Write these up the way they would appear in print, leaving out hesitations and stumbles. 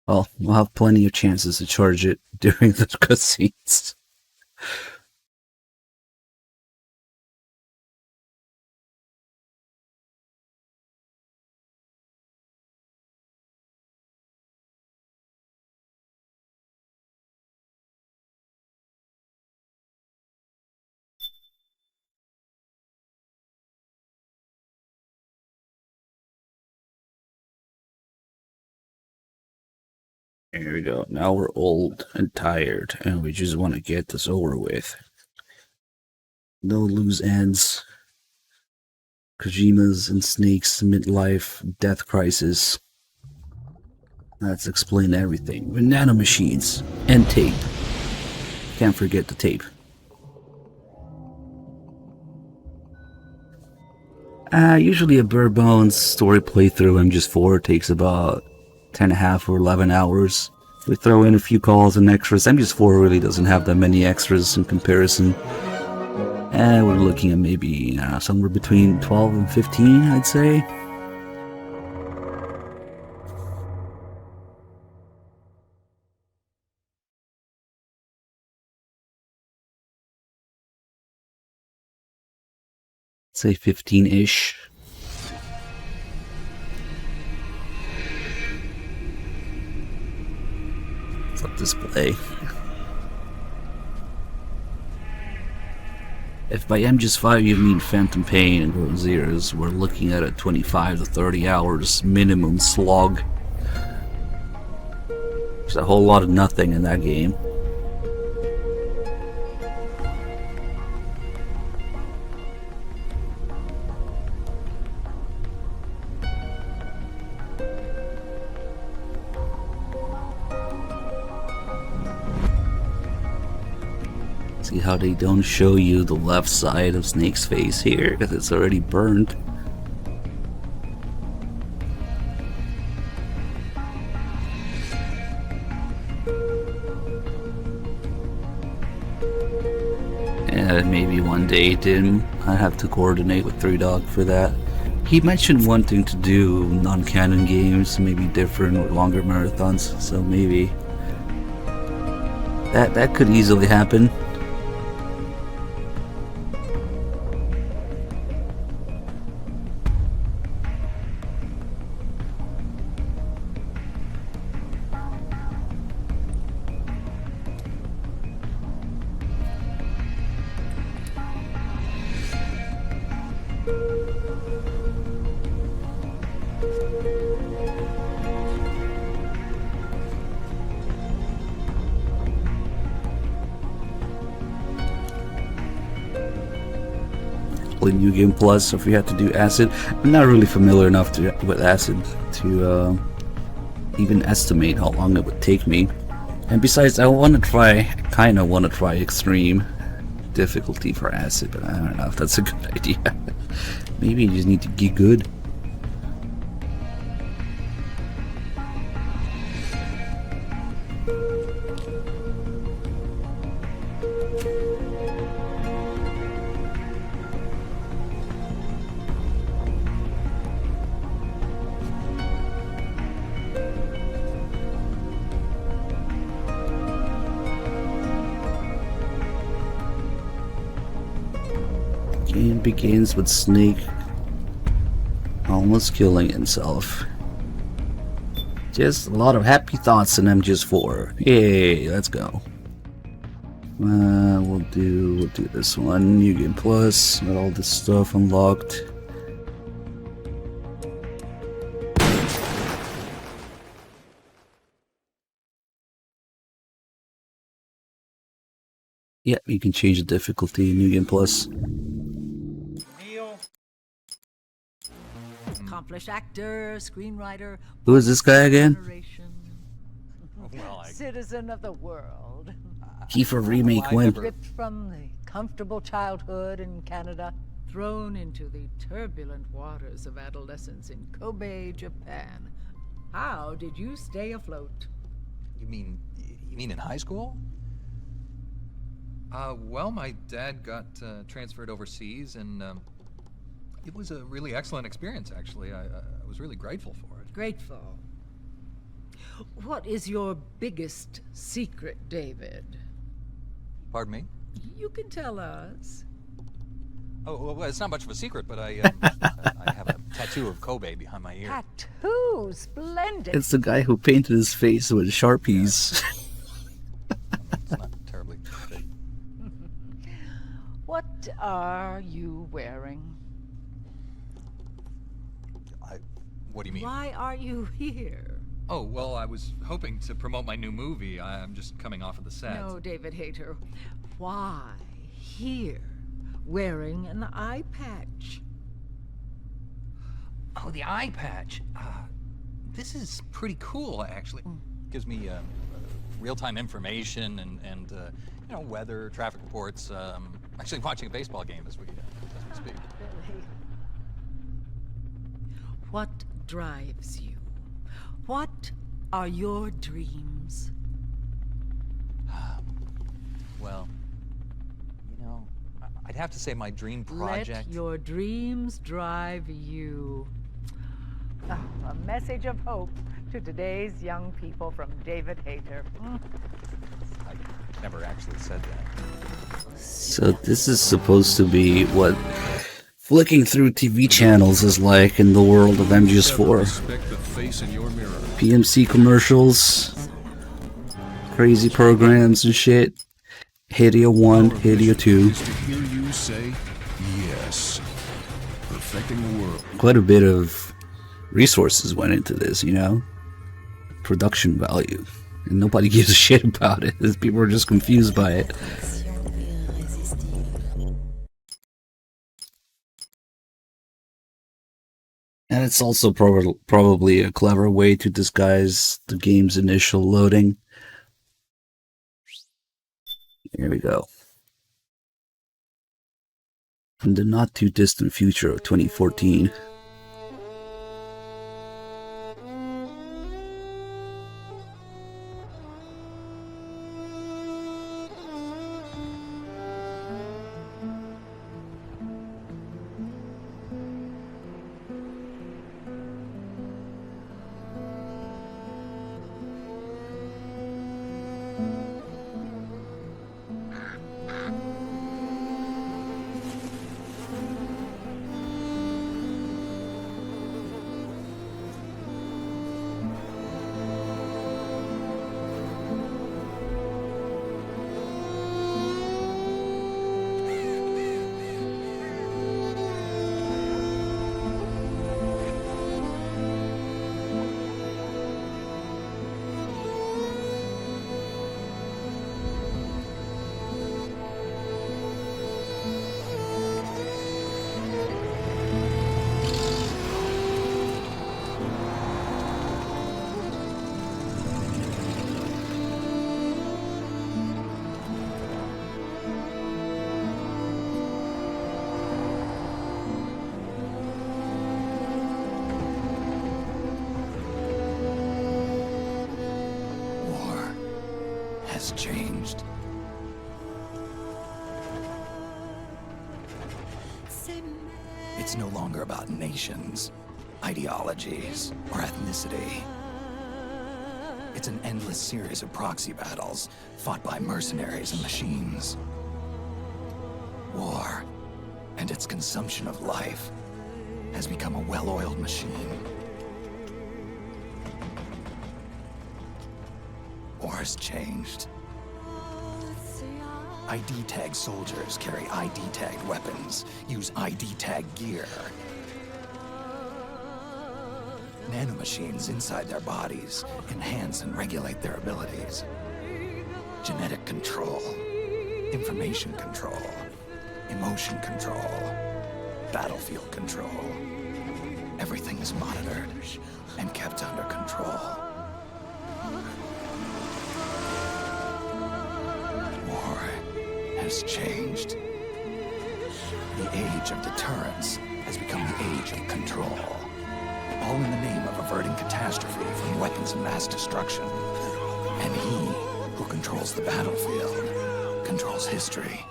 Well, we'll have plenty of chances to charge it during the cutscenes. Here we go. Now we're old and tired, and we just want to get this over with. No loose ends. Kojima's and Snake's midlife death crisis. Let's explain everything. With nanomachines and tape. Can't forget the tape. Usually a bare bones story playthrough MGS4 takes about 10.5 or 11 hours. We throw in a few calls and extras. MGS4 really doesn't have that many extras in comparison. We're looking at maybe somewhere between 12 and 15, I'd say. Say 15-ish. Flip display. If by MGS5 you mean Phantom Pain and Golden Zeros, we're looking at a 25 to 30 hours minimum slog. There's a whole lot of nothing in that game. See how they don't show you the left side of Snake's face here, because it's already burned. And maybe one day, Tim, I have to coordinate with 3Dog for that. He mentioned wanting to do non-canon games, maybe different or longer marathons, so maybe that could easily happen. New Game Plus, if we had to do Acid. I'm not really familiar enough with Acid to even estimate how long it would take me. And besides, I kinda want to try extreme difficulty for Acid, but I don't know if that's a good idea. Maybe you just need to get good. Game begins with Snake almost killing himself. Just a lot of happy thoughts in MGS4. Yay, let's go. We'll do this one. New Game Plus, got all this stuff unlocked. Yeah, you can change the difficulty in New Game Plus. Accomplished actor, screenwriter. Who is this guy again? Citizen of the world. Kiefer remake when? Ripped from the comfortable childhood in Canada, thrown into the turbulent waters of adolescence in Kobe, Japan. How did you stay afloat? You mean in high school? Well, my dad got transferred overseas, and it was a really excellent experience, actually. I was really grateful for it. Grateful. What is your biggest secret, David? Pardon me? You can tell us. Oh, well, it's not much of a secret, but I have a tattoo of Kobe behind my ear. Tattoo, splendid. It's the guy who painted his face with Sharpies. It's not terribly big. What are you wearing? What do you mean? Why are you here? Oh, well, I was hoping to promote my new movie. I'm just coming off of the set. No, David Hayter. Why here, wearing an eye patch? Oh, the eye patch. This is pretty cool, actually. Gives me real-time information and you know, weather, traffic reports. Actually watching a baseball game as we speak. Really? What drives you? What are your dreams? Well, you know, I'd have to say my dream project. Let your dreams drive you. Oh, a message of hope to today's young people from David Hayter. I never actually said that. So this is supposed to be what flicking through TV channels is like in the world of MGS4. Respect the face in your mirror. PMC commercials, crazy programs and shit. Hideo 1, Hideo 2. Is to hear you say yes. Perfecting the world. Quite a bit of resources went into this, you know? Production value. And nobody gives a shit about it. People are just confused by it. And it's also probably a clever way to disguise the game's initial loading. Here we go. In the not too distant future of 2014. Has changed. It's no longer about nations, ideologies, or ethnicity. It's an endless series of proxy battles fought by mercenaries and machines. War and its consumption of life has become a well-oiled machine. War has changed. ID-tagged soldiers carry ID-tagged weapons, use ID-tagged gear. Nanomachines inside their bodies enhance and regulate their abilities. Genetic control, information control, emotion control, battlefield control. Everything is monitored and kept under control. War has changed. The age of deterrence has become the age of control. All in the name of averting catastrophe from weapons of mass destruction. And he who controls the battlefield controls history.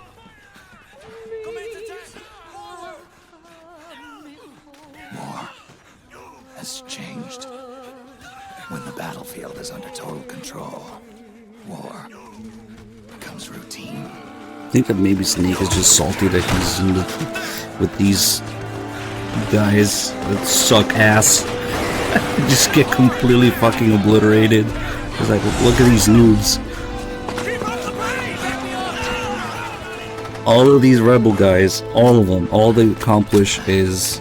War has changed. When the battlefield is is under total control, war becomes routine. I think that maybe Snake is just salty that he's in with these guys that suck ass. Just get completely fucking obliterated. He's like, look at these noobs. All of these rebel guys, all of them, all they accomplish is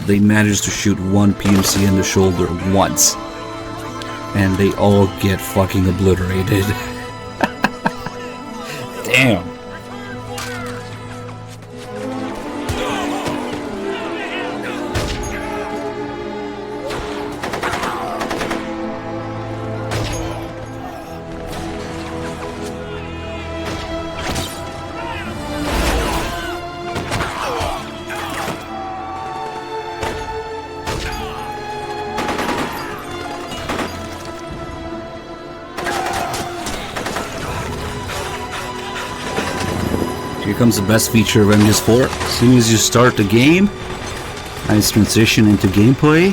they manage to shoot one PMC in the shoulder once. And they all get fucking obliterated. Damn. Here comes the best feature of MGS4. As soon as you start the game, nice transition into gameplay.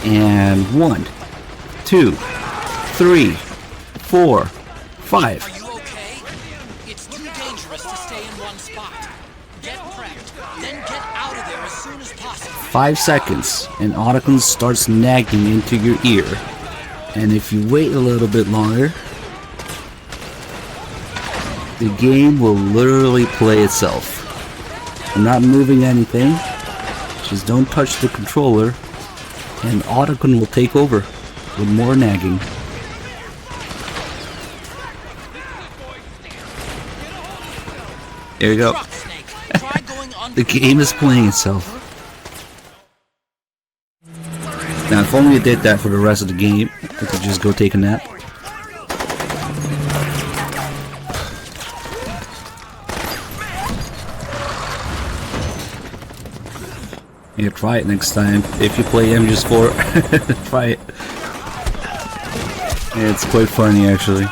And 1, 2, 3, 4, 5. Are you okay? It's too dangerous to stay in one spot. Get prepped, then get out of there as soon as possible. 5 seconds, and Otacon starts nagging into your ear. And if you wait a little bit longer, the game will literally play itself. I'm not moving anything, just don't touch the controller, and Otacon will take over with more nagging. There you go. The game is playing itself. Now, if only it did that for the rest of the game, I could just go take a nap. Yeah, try it next time. If you play MGS4, try it. Yeah, it's quite funny, actually.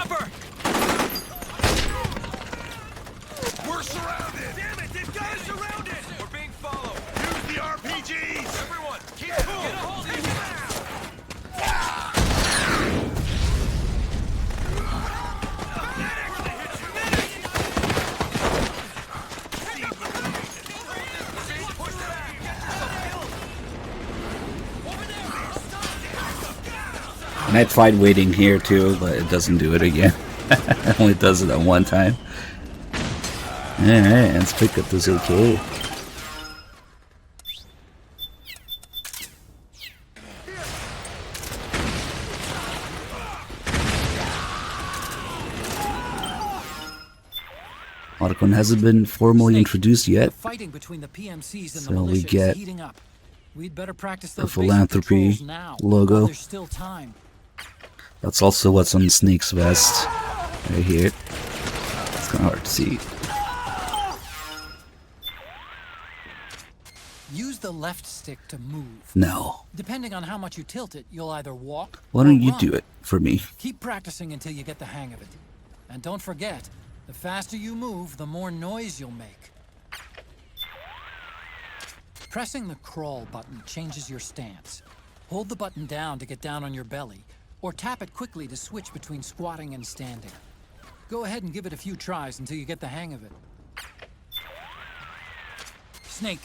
We're surrounded! Damn it, they've got us surrounded! We're being followed! Use the RPGs! Everyone, keep cool! Get a hold of him And I tried waiting here too, but it doesn't do it again. It only does it at one time. Alright, let's pick up this AK. Otacon hasn't been formally introduced yet, Fighting between the PMCs and so the militia we get is heating up. We'd better practice the those basic philanthropy controls now, logo. while there's still time. That's also what's on Snake's vest. Right here. It's kind of hard to see. Use the left stick to move. No. Depending on how much you tilt it, you'll either walk Why or don't you run. do it for me? Keep practicing until you get the hang of it. And don't forget, the faster you move, the more noise you'll make. Pressing the crawl button changes your stance. Hold the button down to get down on your belly, or tap it quickly to switch between squatting and standing. Go ahead and give it a few tries until you get the hang of it. Snake,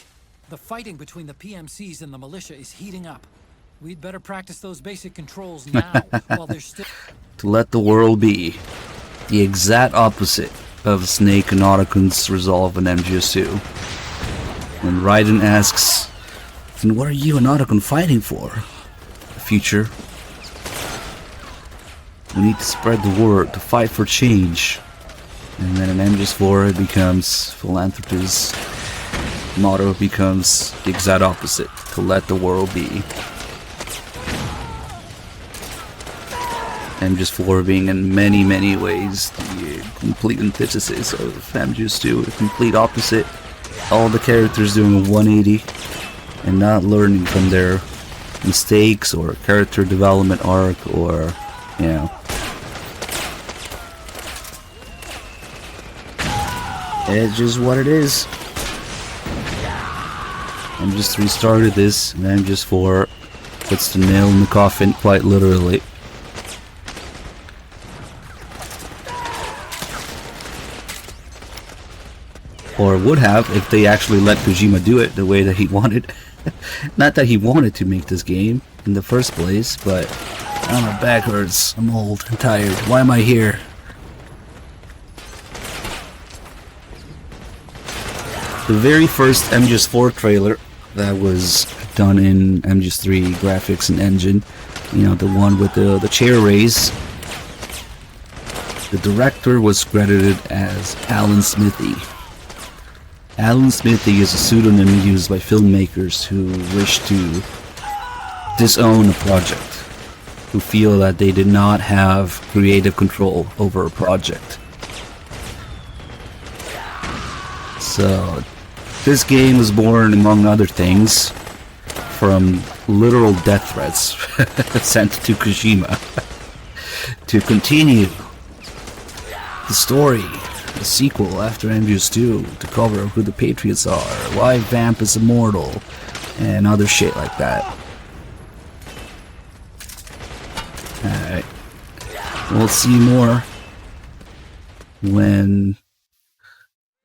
the fighting between the PMCs and the militia is heating up. We'd better practice those basic controls now, while there's still... To let the world be. The exact opposite of Snake and Otacon's resolve in MGS2. When Raiden asks, then what are you and Otacon fighting for? The future. We need to spread the word, to fight for change. And then in MGS4 it becomes philanthropy's motto becomes the exact opposite, to let the world be. MGS4 being in many ways the complete antithesis of MGS2, the complete opposite. All the characters doing a 180 and not learning from their mistakes or character development arc or, you know. It's just what it is. MGS3 started this, and MGS4 puts the nail in the coffin, quite literally. or would have if they actually let Kojima do it the way that he wanted. Not that he wanted to make this game in the first place, but my back hurts. I'm old and tired. Why am I here? The very first MGS4 trailer that was done in MGS3 graphics and engine, you know, the one with the chair raise, the director was credited as Alan Smithy. Alan Smithy is a pseudonym used by filmmakers who wish to disown a project, who feel that they did not have creative control over a project. So, this game was born, among other things, from literal death threats sent to Kojima to continue the story, the sequel after MGS2, to cover who the Patriots are, why Vamp is immortal, and other shit like that. Alright. We'll see more when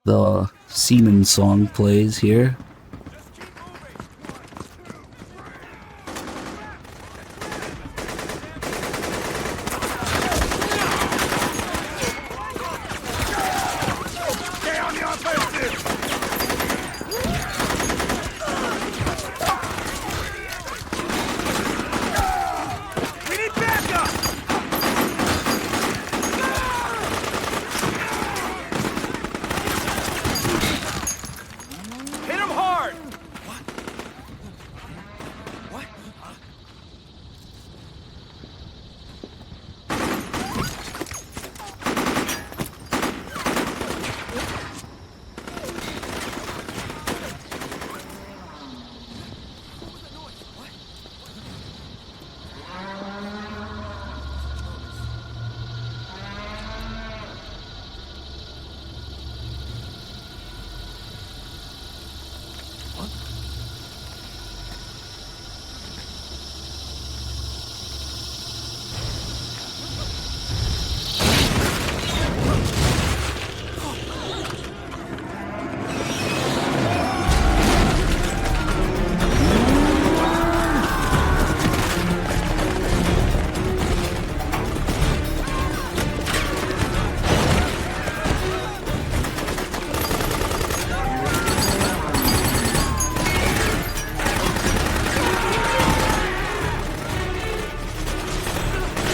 the Seaman song plays here.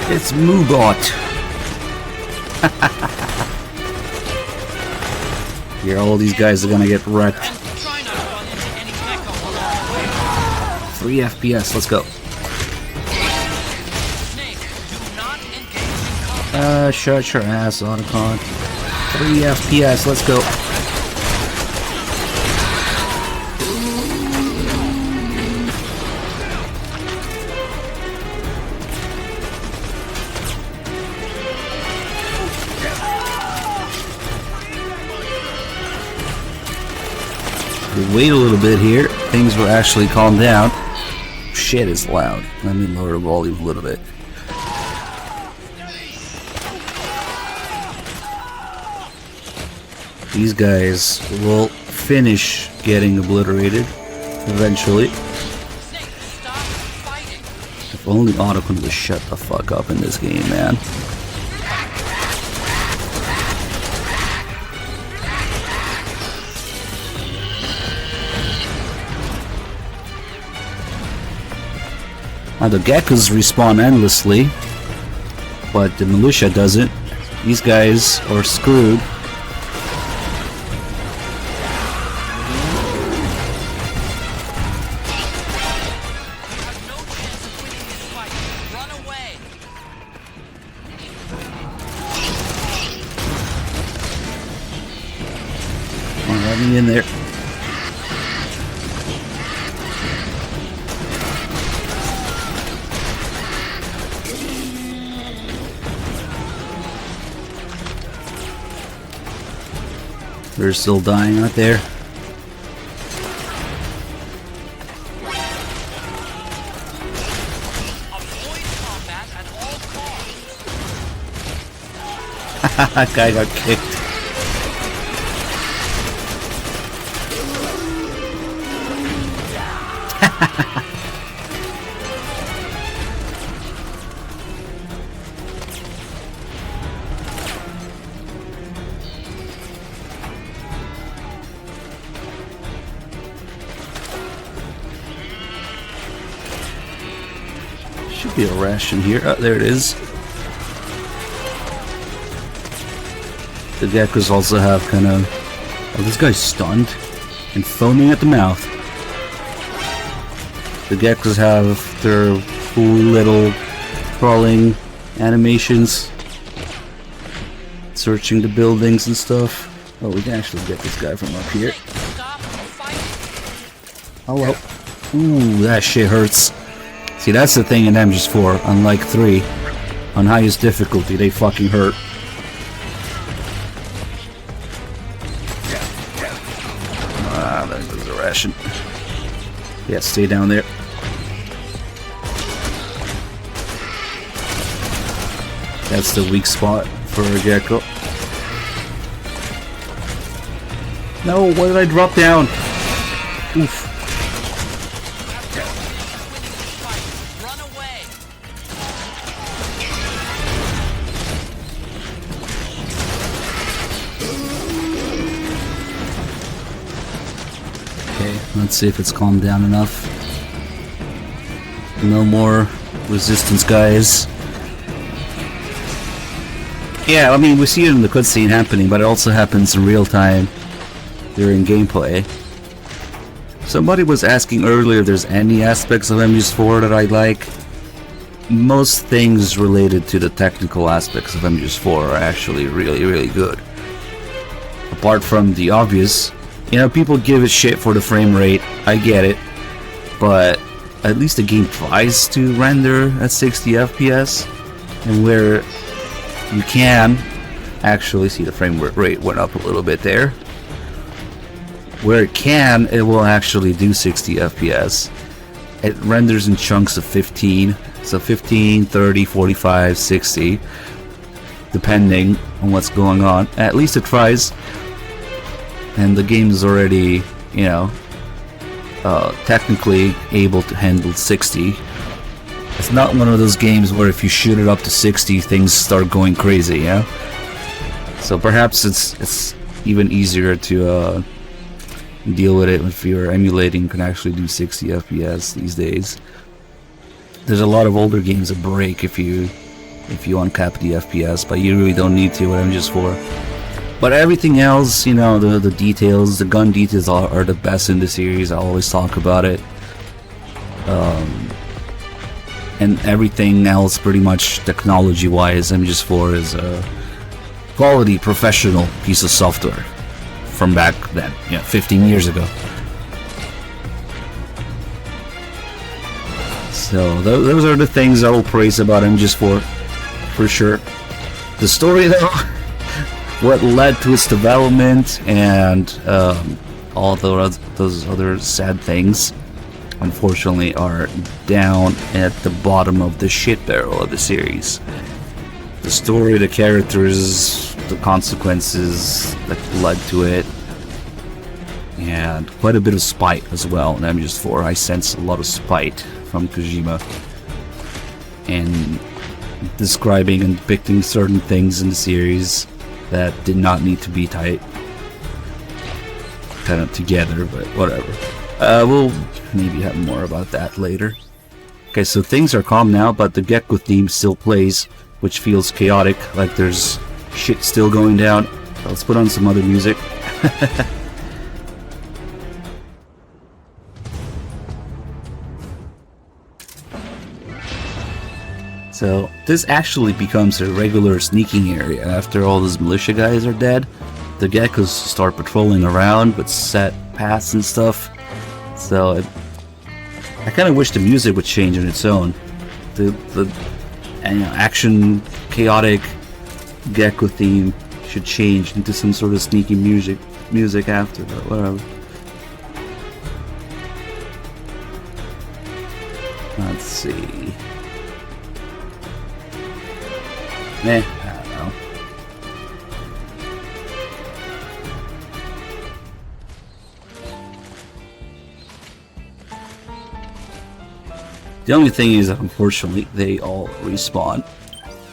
It's Mugot. Here, all these guys are gonna get wrecked. 3 FPS, let's go. Shut your ass, Otacon. 3 FPS, let's go. Wait a little bit here. Things will actually calm down. Shit is loud. Let me lower the volume a little bit. These guys will finish getting obliterated eventually. If only Otacon would shut the fuck up in this game, man. Now the geckos respawn endlessly, but the militia doesn't. These guys are screwed. Come on, let me in there. They're still dying out there. That guy got kicked. Should be a ration here. Oh, there it is. The geckos also have kind of... Oh, this guy's stunned and foaming at the mouth. The geckos have their cool little crawling animations. Searching the buildings and stuff. Oh, we can actually get this guy from up here. Hello. Ooh, that shit hurts. See, that's the thing in MGS4. Unlike 3, on highest difficulty, they fucking hurt. Ah, there goes the ration. Yeah, stay down there. That's the weak spot for a gecko. No, why did I drop down? Oof. Okay, let's see if it's calmed down enough. No more resistance guys. Yeah, I mean, we see it in the cutscene happening, but it also happens in real time during gameplay. Somebody was asking earlier if there's any aspects of MGS4 that I like. Most things related to the technical aspects of MGS4 are actually really good. Apart from the obvious, you know, people give it shit for the frame rate, I get it, but at least the game tries to render at 60 FPS, and where you can actually see the frame rate went up a little bit there. Where it can, it will actually do 60 FPS. It renders in chunks of 15, so 15, 30, 45, 60, depending on what's going on. At least it tries, and the game is already, you know, technically able to handle 60. It's not one of those games where if you shoot it up to 60, things start going crazy, yeah? So perhaps it's even easier to deal with it if you're emulating, can actually do 60 FPS these days. There's a lot of older games that break if you uncap the FPS, but you really don't need to with MGS4. But everything else, you know, the details, the gun details are the best in the series. I always talk about it. And everything else, pretty much technology-wise, MGS4 is a quality, professional piece of software from back then, 15 years ago. So those are the things I will praise about MGS4, for sure. The story, though, what led to its development, and all those other sad things, unfortunately, are down at the bottom of the shit barrel of the series. The story, the characters, the consequences that led to it, and quite a bit of spite as well in MGS4. I sense a lot of spite from Kojima in describing and depicting certain things in the series that did not need to be tight kind of together, but whatever. We'll maybe have more about that later. Okay, so things are calm now, but the Gecko theme still plays, which feels chaotic, like there's shit still going down. Let's put on some other music. So this actually becomes a regular sneaking area after all those militia guys are dead. The geckos start patrolling around with set paths and stuff. So I kind of wish the music would change on its own. The action, chaotic gecko theme should change into some sort of sneaky music after, but whatever. Let's see. I don't know. The only thing is that unfortunately they all respawn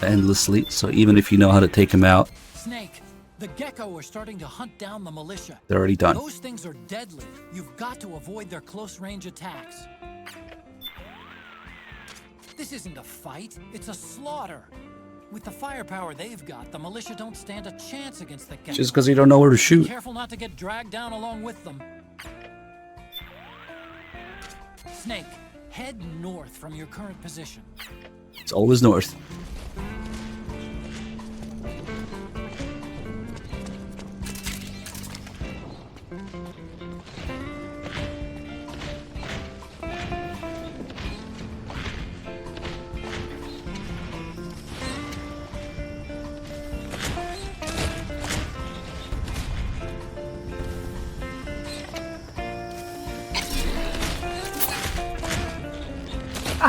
endlessly, so even if you know how to take them out, Snake, the gecko are starting to hunt down the militia. they're already done. Those things are deadly. You've got to avoid their close range attacks. This isn't a fight, it's a slaughter. With the firepower they've got, the militia don't stand a chance against the geckos. Just because you don't know where to shoot. Careful not to get dragged down along with them. Snake, head north from your current position. It's always north.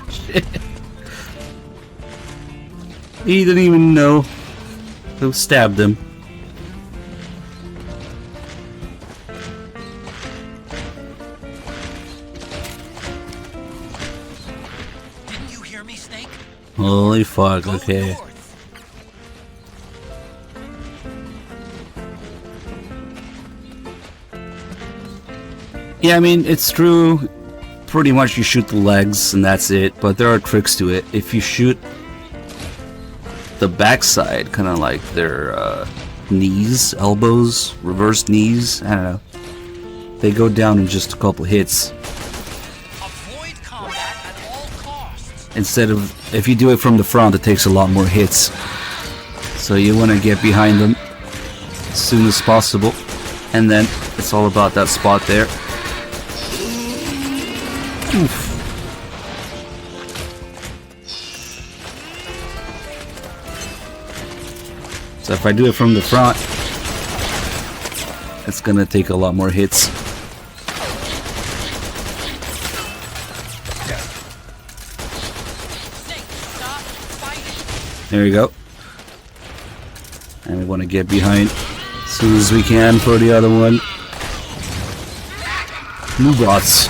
Shit. He didn't even know who stabbed him. Didn't you hear me, Snake? Holy fuck, Go okay. north. Yeah, I mean, it's true. Pretty much you shoot the legs and that's it, but there are tricks to it. If you shoot the backside, kind of like their knees, elbows, reverse knees, I don't know. They go down in just a couple hits. Avoid combat at all costs. Instead of, if you do it from the front, it takes a lot more hits. So you want to get behind them as soon as possible. And then it's all about that spot there. Oof. So if I do it from the front, it's gonna take a lot more hits. Snake, stop fighting. There we go. And we want to get behind as soon as we can for the other one. New bots.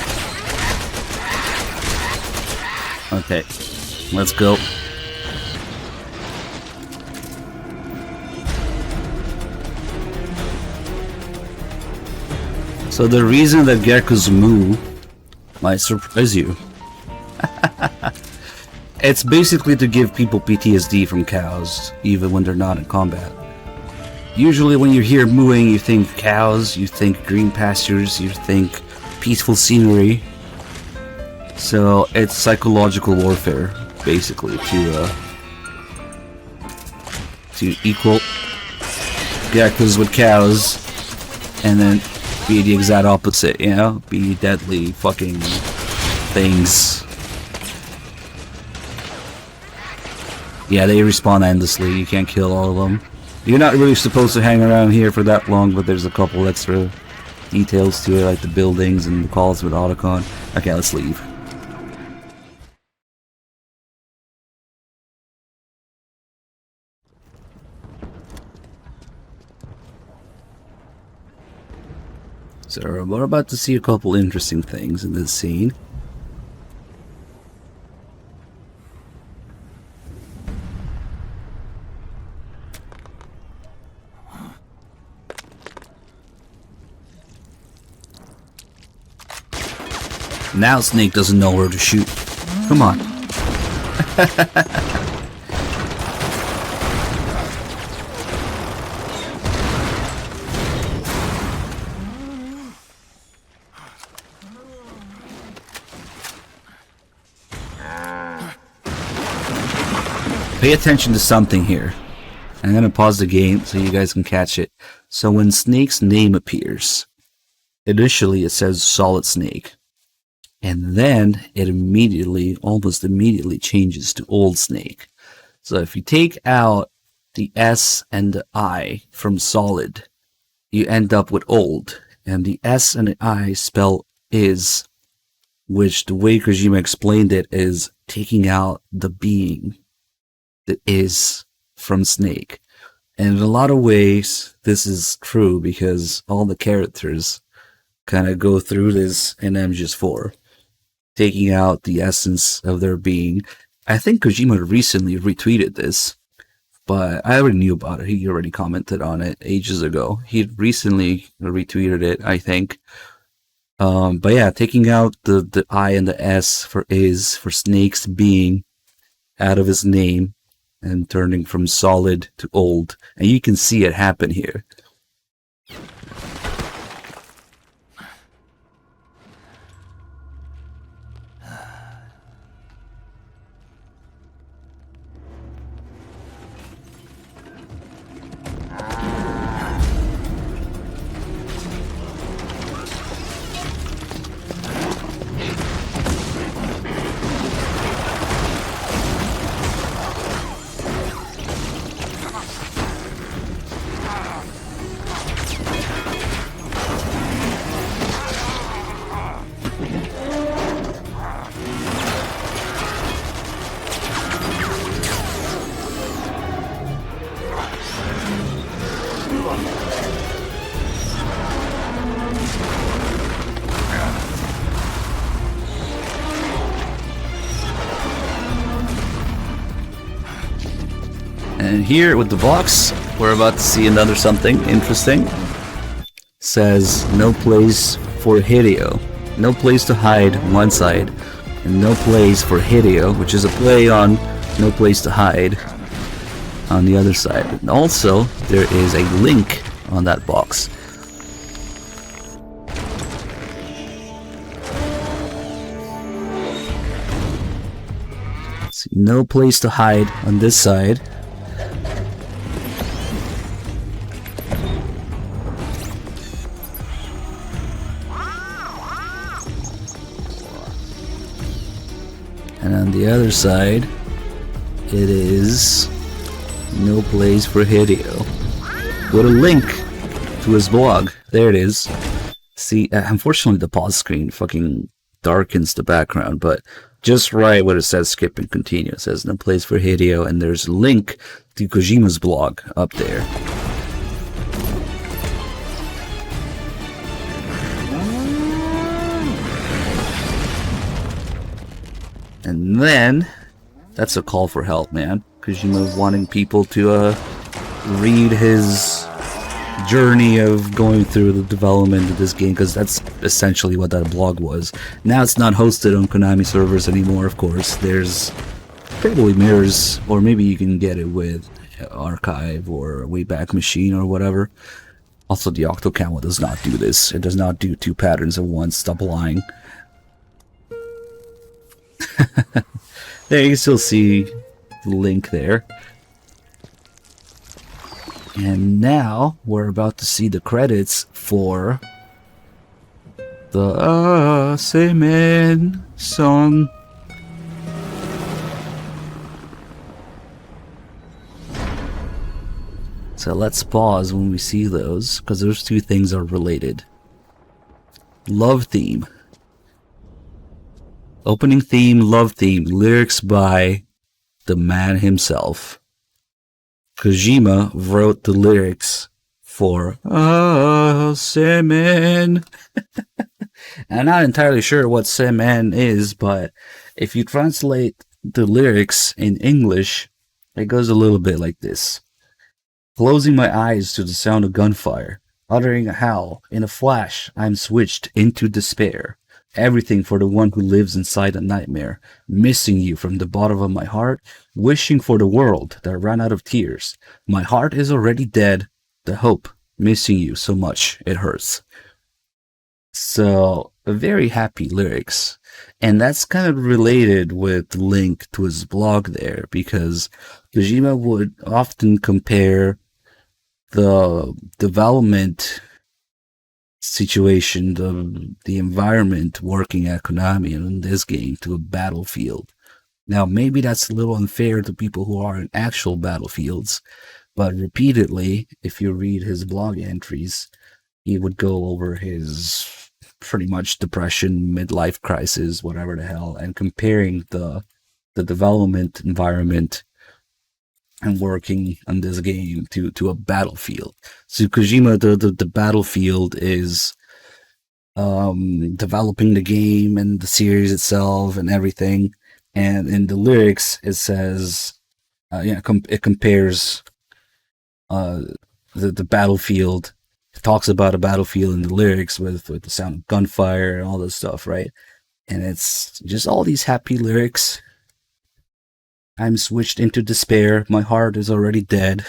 Okay, let's go. So the reason that geckos moo might surprise you. It's basically to give people PTSD from cows, even when they're not in combat. Usually when you hear mooing, you think cows, you think green pastures, you think peaceful scenery. So it's psychological warfare, basically, to equal geckos with cows, and then be the exact opposite, you know? Be deadly fucking things. Yeah, they respawn endlessly, you can't kill all of them. You're not really supposed to hang around here for that long, but there's a couple extra details to it, like the buildings and the calls with Otacon. Okay, let's leave. So we're about to see a couple interesting things in this scene. Now Snake doesn't know where to shoot. Come on. Pay attention to something here. I'm gonna pause the game so you guys can catch it. So when Snake's name appears, initially it says Solid Snake. And then it immediately, almost immediately changes to Old Snake. So if you take out the S and the I from Solid, you end up with Old. And the S and the I spell is, which the way Kojima explained it is taking out the being that is from Snake. And in a lot of ways, this is true because all the characters kind of go through this in MGS4. Taking out the essence of their being. I think Kojima recently retweeted this, but I already knew about it. He already commented on it ages ago. He recently retweeted it, I think. But yeah, taking out the I and the S for is, for Snake's being, out of his name and turning from solid to old. And you can see it happen here. And here with the box, we're about to see another something interesting. Says no place for Hideo. No place to hide on one side, and no place for Hideo, which is a play on no place to hide on the other side. And also, there is a link on that box. See, no place to hide on this side. And on the other side, it is no place for Hideo. With a link to his blog. There it is. See, unfortunately the pause screen fucking darkens the background, but just right where it says skip and continue. It says no place for Hideo, and there's a link to Kojima's blog up there. And then, that's a call for help, man. Kojima wanting people to read his journey of going through the development of this game, because that's essentially what that blog was. Now it's not hosted on Konami servers anymore, of course. There's probably mirrors, or maybe you can get it with Archive or Wayback Machine or whatever. Also, the Octocamera does not do this. It does not do two patterns at once. Stop lying. There, you can still see the link there. And now we're about to see the credits for the Semen song. So let's pause when we see those, because those two things are related. Love theme. Opening theme, love theme, lyrics by the man himself. Kojima wrote the lyrics for Semen. I'm not entirely sure what Semen is, but if you translate the lyrics in English, it goes a little bit like this. Closing my eyes to the sound of gunfire, uttering a howl, in a flash I'm switched into despair. Everything for the one who lives inside a nightmare, missing you from the bottom of my heart, wishing for the world that ran out of tears. My heart is already dead, the hope, missing you so much it hurts. So, very happy lyrics. And that's kind of related with the link to his blog there, because Kojima would often compare the development situation, the environment working at Konami in this game to a battlefield. Now, maybe that's a little unfair to people who are in actual battlefields, but repeatedly, if you read his blog entries, he would go over his pretty much depression, midlife crisis, whatever the hell, and comparing the development environment and working on this game to a battlefield. So Kojima, the battlefield is developing the game and the series itself and everything. And in the lyrics, it says, it compares the battlefield. It talks about a battlefield in the lyrics with the sound of gunfire and all this stuff, right? And it's just all these happy lyrics. I'm switched into despair. My heart is already dead.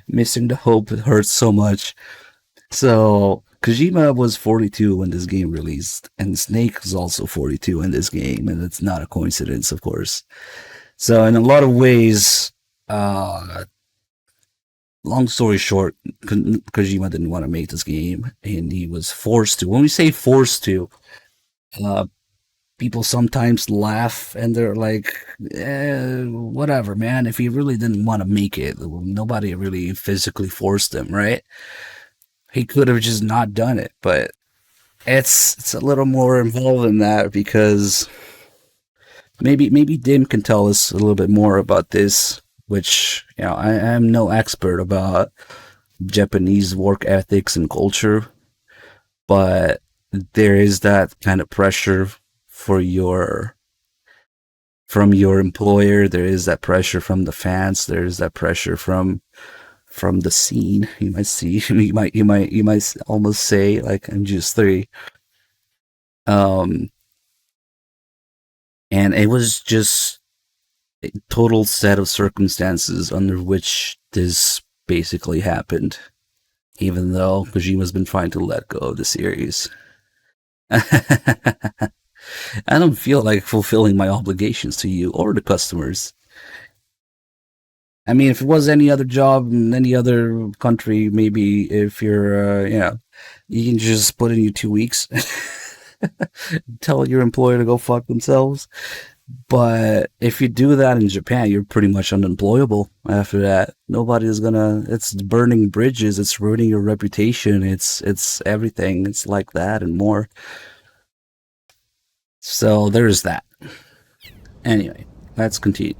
Missing the hope, it hurts so much. So, Kojima was 42 when this game released, and Snake was also 42 in this game, and it's not a coincidence, of course. So, in a lot of ways, long story short, Kojima didn't want to make this game, and he was forced to. When we say forced to, people sometimes laugh and they're like, whatever, man. If he really didn't want to make it, nobody really physically forced him, right? He could have just not done it, but it's a little more involved than that because maybe Dim can tell us a little bit more about this, which, you know, I am no expert about Japanese work ethics and culture, but there is that kind of pressure from your employer. There is that pressure from the fans. There is that pressure from the scene. You might see. You might almost say, like, I'm just 3. And it was just a total set of circumstances under which this basically happened, even though Kojima's been trying to let go of the series. I don't feel like fulfilling my obligations to you or the customers. I mean, if it was any other job in any other country, maybe if you're, you can just put in your 2 weeks, tell your employer to go fuck themselves. But if you do that in Japan, you're pretty much unemployable after that. Nobody's gonna, it's burning bridges, it's ruining your reputation, it's everything. It's like that and more. So there's that. Anyway, let's continue.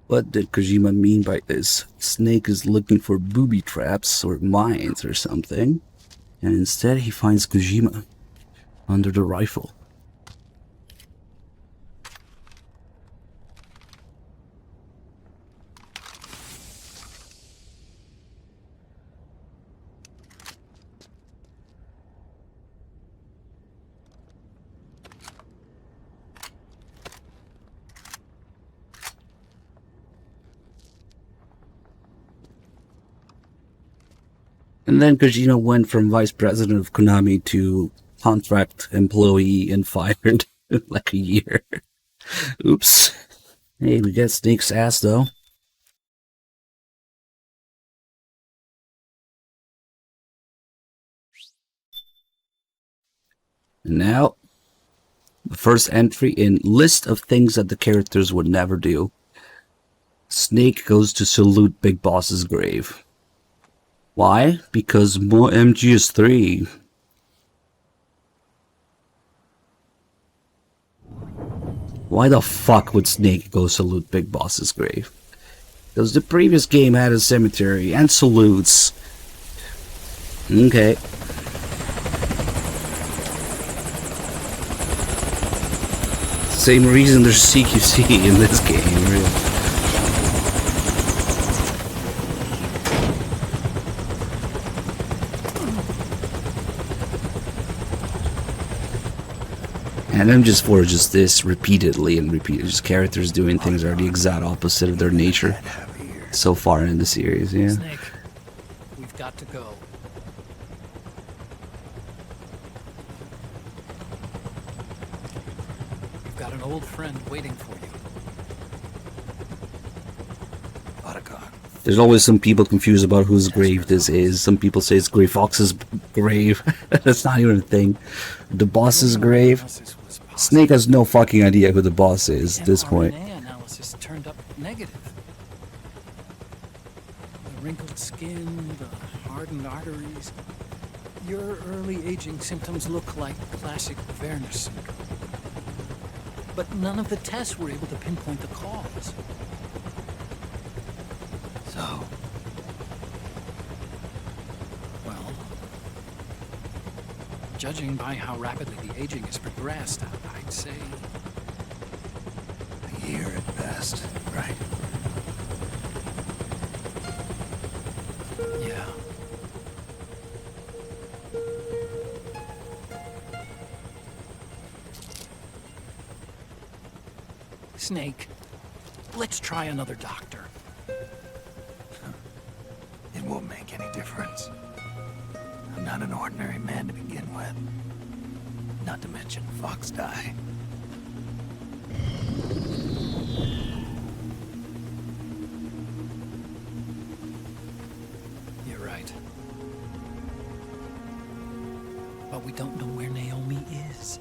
What did Kojima mean by this? Snake is looking for booby traps or mines or something, and instead he finds Kojima under the rifle. And then Kojima went from vice president of Konami to contract employee and fired in like a year. Oops. Hey, we get Snake's ass though. And now, the first entry in list of things that the characters would never do. Snake goes to salute Big Boss's grave. Why? Because more MGS3. Why the fuck would Snake go salute Big Boss's grave? Because the previous game had a cemetery and salutes. Okay. Same reason there's CQC in this game, really. And MGS4 is just this repeatedly and repeatedly. Just characters doing things that are the exact opposite of their nature so far in the series, yeah. Snake, we've got to go. We've got an old friend waiting for you. There's always some people confused about whose grave this is. Some people say it's Gray Fox's grave. That's not even a thing. The boss's grave. Snake has no fucking idea who the boss is at this point. RNA analysis turned up negative. The wrinkled skin, the hardened arteries. Your early aging symptoms look like classic Werner syndrome. But none of the tests were able to pinpoint the cause. So, Well, Judging by how rapidly the aging has progressed, I'd say... A year at best, right? Yeah. Snake, let's try another doctor. It won't make any difference. I'm not an ordinary man to begin with. Not to mention Fox die. You're right. But we don't know where Naomi is.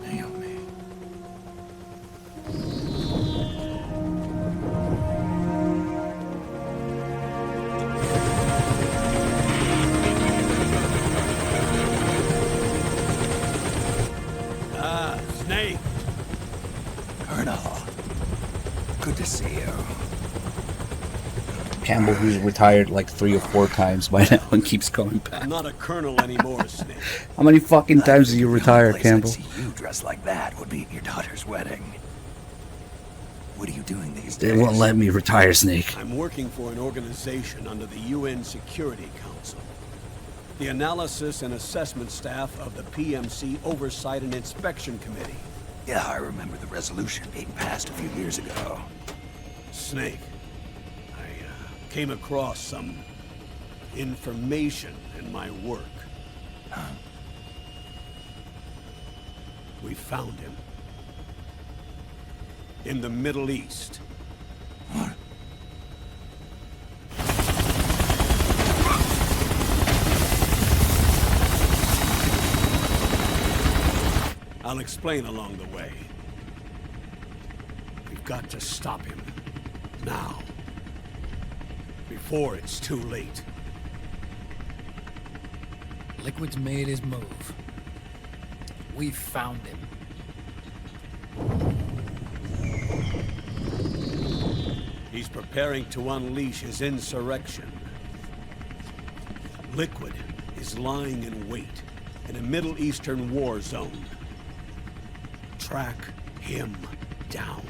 Naomi. Snake! Colonel. Good to see you. Campbell, who's retired like 3 or 4 times by now and keeps coming back. I'm not a colonel anymore, Snake. How many fucking times did you retire, The only place Campbell? I'd see you dressed like that would be at your daughter's wedding. What are you doing these days? They won't let me retire, Snake. I'm working for an organization under the UN Security Council. The Analysis and Assessment Staff of the PMC Oversight and Inspection Committee. Yeah, I remember the resolution being passed a few years ago. Snake, I came across some information in my work. We found him. In the Middle East. What? I'll explain along the way. We've got to stop him. Now. Before it's too late. Liquid's made his move. We've found him. He's preparing to unleash his insurrection. Liquid is lying in wait in a Middle Eastern war zone. Track him down.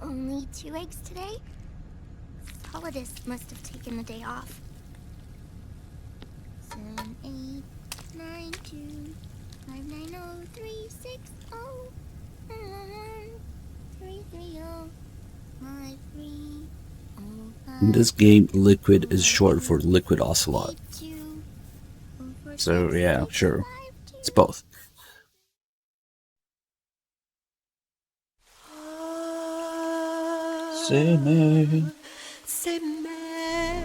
Only 2 eggs today? Solidus must have taken the day off. 7, 8, 9, 2, 5, 9, 0, 3, 6, 0, 3, 3, 0, 5, 3, 0, 5. In this game, Liquid is short for Liquid Ocelot. 8, 2, 4, So 6, yeah, 6, sure. 5, 2. It's both. Say man. Say man.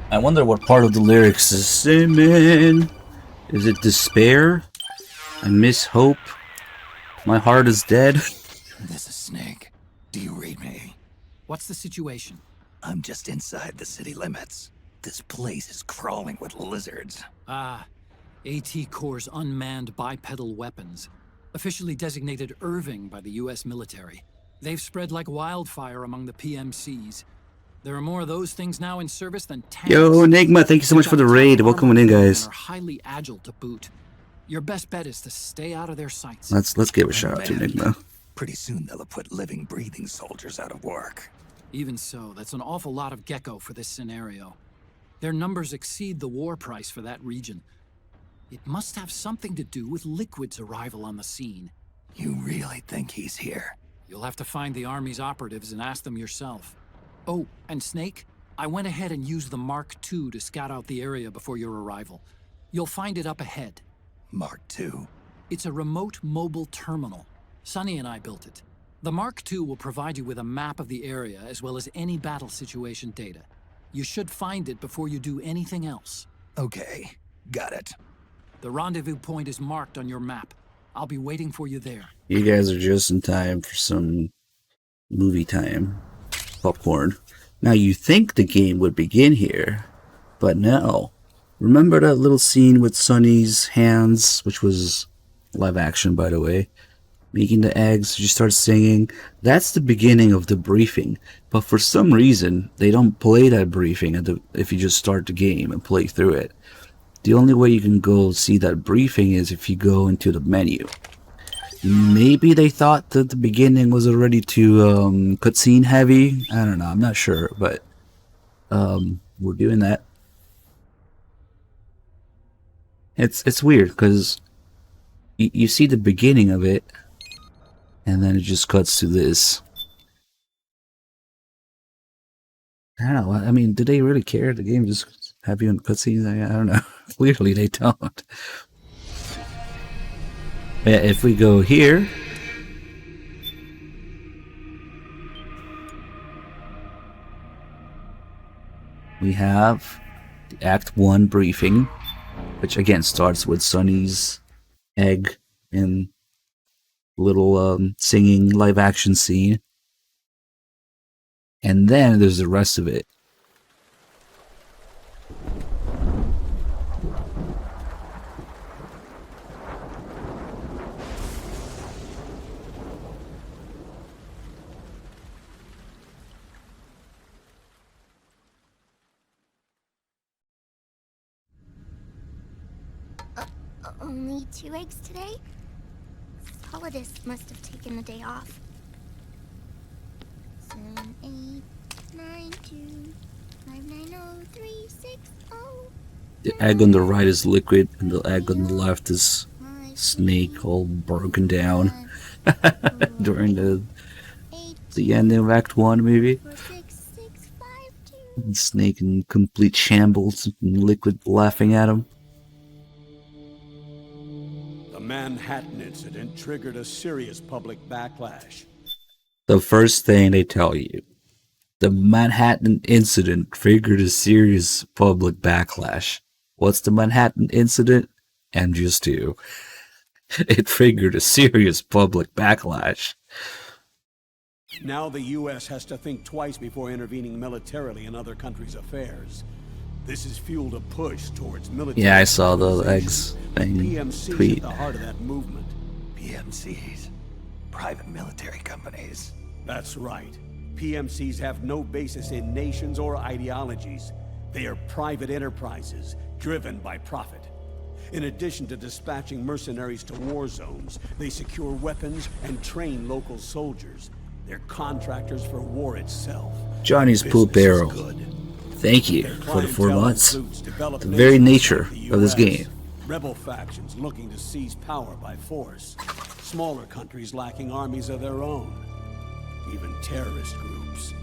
I wonder what part of the lyrics is say man. Is it despair? I miss hope. My heart is dead. This is Snake. Do you read me? What's the situation? I'm just inside the city limits. This place is crawling with lizards. Ah, AT Corps' unmanned bipedal weapons. Officially designated Irving by the US military. They've spread like wildfire among the PMCs. There are more of those things now in service than tanks. Yo, Enigma, thank you so much for the raid. Welcome in, guys. Are highly agile to boot. Your best bet is to stay out of their sights. Let's give a shout out to Enigma. Pretty soon they'll have put living, breathing soldiers out of work. Even so, that's an awful lot of gecko for this scenario. Their numbers exceed the war price for that region. It must have something to do with Liquid's arrival on the scene. You really think he's here? You'll have to find the Army's operatives and ask them yourself. Oh, and Snake, I went ahead and used the Mark II to scout out the area before your arrival. You'll find it up ahead. Mark II. It's a remote mobile terminal. Sonny and I built it. The Mark II will provide you with a map of the area as well as any battle situation data. You should find it before you do anything else. Okay, got it. The rendezvous point is marked on your map. I'll be waiting for you there. You guys are just in time for some movie time. Popcorn. Now you think the game would begin here, but no. Remember that little scene with Sonny's hands, which was live action by the way, making the eggs, she starts singing? That's the beginning of the briefing, but for some reason they don't play that briefing if you just start the game and play through it. The only way you can go see that briefing is if you go into the menu. Maybe they thought that the beginning was already too cutscene heavy. I don't know, I'm not sure, but we're doing that. It's weird because you see the beginning of it and then it just cuts to this. I don't know, I mean, do they really care? The game just have you in cutscenes? I don't know. Clearly they don't. Yeah, if we go here, we have the Act 1 briefing, which again starts with Sonny's egg and little singing live action scene. And then there's the rest of it. Only 2 eggs today? Solidus must have taken a day off. 7, 8, 9, 2, 5, 9, 0, 3, 6, 0. The egg on the right is liquid, and the egg on the left is snake, all broken down during the end of Act 1, maybe. Snake in complete shambles, and Liquid laughing at him. The Manhattan incident triggered a serious public backlash. The first thing they tell you, the Manhattan incident triggered a serious public backlash. What's the Manhattan incident? MGS2. It triggered a serious public backlash. Now the U.S. has to think twice before intervening militarily in other countries' affairs. This has fueled a push towards military. Yeah, I saw the eggs thing PMC's tweet. at the heart of that movement. PMCs. Private military companies. That's right. PMCs have no basis in nations or ideologies. They are private enterprises, driven by profit. In addition to dispatching mercenaries to war zones, they secure weapons and train local soldiers. They're contractors for war itself. Johnny's Poop Business is Barrel. good. Thank you Their for the 4 clientele months. includes developed The very nations nature like the of this US, game. Rebel factions looking to seize power by force. Smaller countries lacking armies of their own. Even terrorist groups.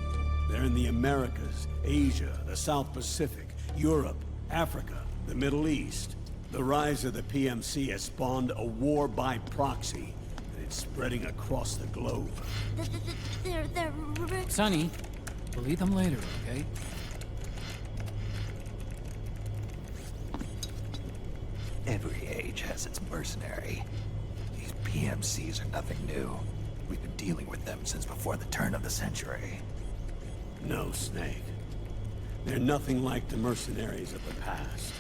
They're in the Americas, Asia, the South Pacific, Europe, Africa, the Middle East. The rise of the PMC has spawned a war by proxy, and it's spreading across the globe. They're Sonny, we'll eat them later, okay? Every age has its mercenary. These PMCs are nothing new. We've been dealing with them since before the turn of the century. No, Snake. They're nothing like the mercenaries of the past.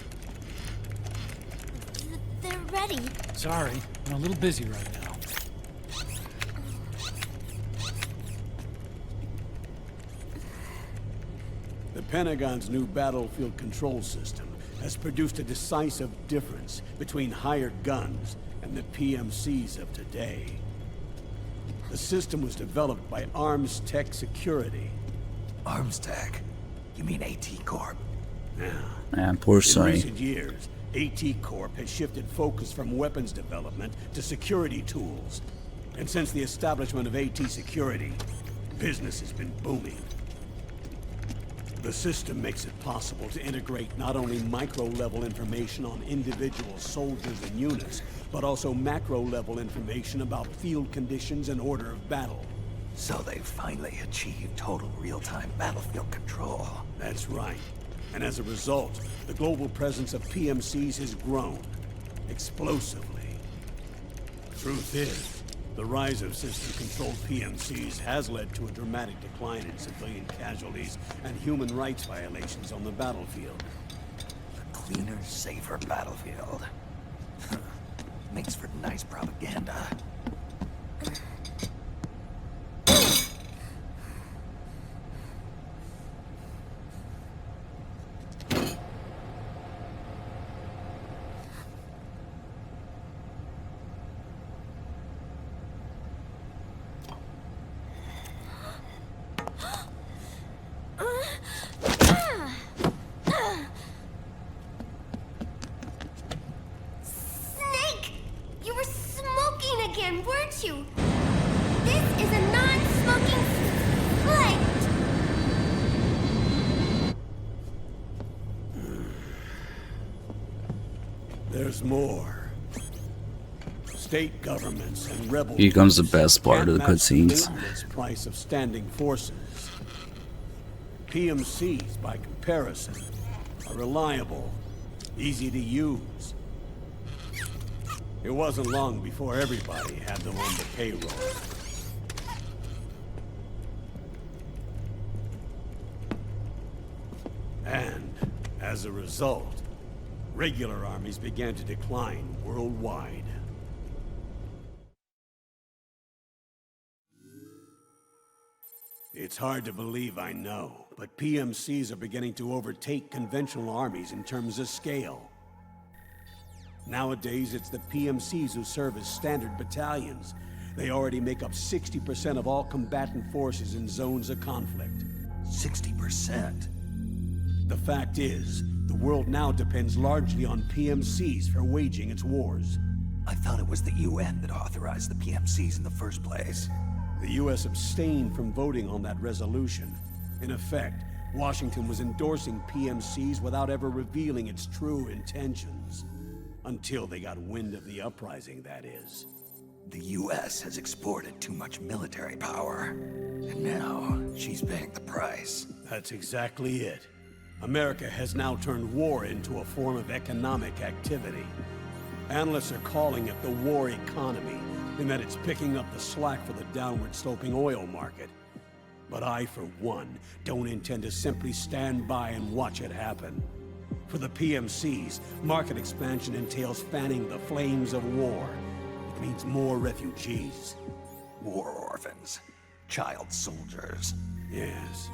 They're ready. Sorry, I'm a little busy right now. The Pentagon's new battlefield control system has produced a decisive difference between hired guns and the PMCs of today. The system was developed by Arms Tech Security. Arms Tech? You mean AT Corp? Yeah. Man, poor In Sonny. recent years, AT Corp has shifted focus from weapons development to security tools. And since the establishment of AT Security, business has been booming. The system makes it possible to integrate not only micro-level information on individual soldiers and units, but also macro-level information about field conditions and order of battle. So they've finally achieved total real-time battlefield control. That's right. And as a result, the global presence of PMCs has grown explosively. Truth is, the rise of system-controlled PMCs has led to a dramatic decline in civilian casualties and human rights violations on the battlefield. A cleaner, safer battlefield. Makes for nice propaganda. Snake! You were smoking again, weren't you? This is a non-smoking flight! There's more. State governments and rebel Here comes the groups best part of the can't match cutscenes. maintenance price of standing forces. PMCs, by comparison, are reliable, easy to use. It wasn't long before everybody had them on the payroll. And, as a result, regular armies began to decline worldwide. It's hard to believe, I know, but PMCs are beginning to overtake conventional armies in terms of scale. Nowadays, it's the PMCs who serve as standard battalions. They already make up 60% of all combatant forces in zones of conflict. 60%? The fact is, the world now depends largely on PMCs for waging its wars. I thought it was the UN that authorized the PMCs in the first place. The US abstained from voting on that resolution. In effect, Washington was endorsing PMCs without ever revealing its true intentions. Until they got wind of the uprising, that is. The US has exported too much military power. And now, she's paying the price. That's exactly it. America has now turned war into a form of economic activity. Analysts are calling it the war economy, in that it's picking up the slack for the downward-sloping oil market. But I, for one, don't intend to simply stand by and watch it happen. For the PMCs, market expansion entails fanning the flames of war. It means more refugees. War orphans. Child soldiers. Yes.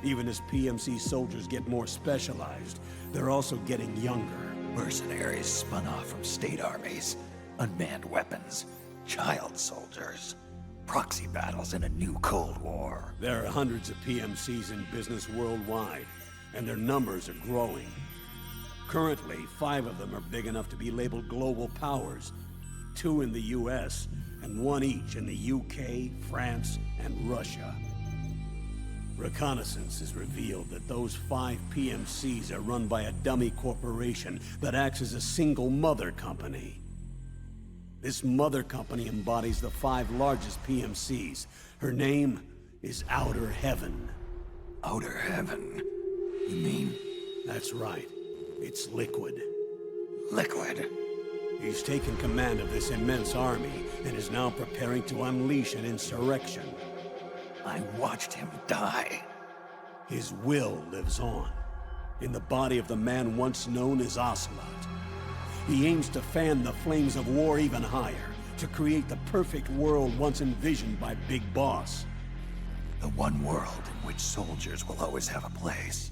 Even as PMC soldiers get more specialized, they're also getting younger. Mercenaries spun off from state armies. Unmanned weapons. Child soldiers. Proxy battles in a new Cold War. There are hundreds of PMCs in business worldwide, and their numbers are growing. Currently, 5 of them are big enough to be labeled global powers. 2 in the US, and 1 each in the UK, France, and Russia. Reconnaissance has revealed that those 5 PMCs are run by a dummy corporation that acts as a single mother company. This mother company embodies the 5 largest PMCs. Her name is Outer Heaven. Outer Heaven? You mean? That's right. It's Liquid. Liquid? He's taken command of this immense army and is now preparing to unleash an insurrection. I watched him die. His will lives on, in the body of the man once known as Ocelot. He aims to fan the flames of war even higher, to create the perfect world once envisioned by Big Boss. The one world in which soldiers will always have a place.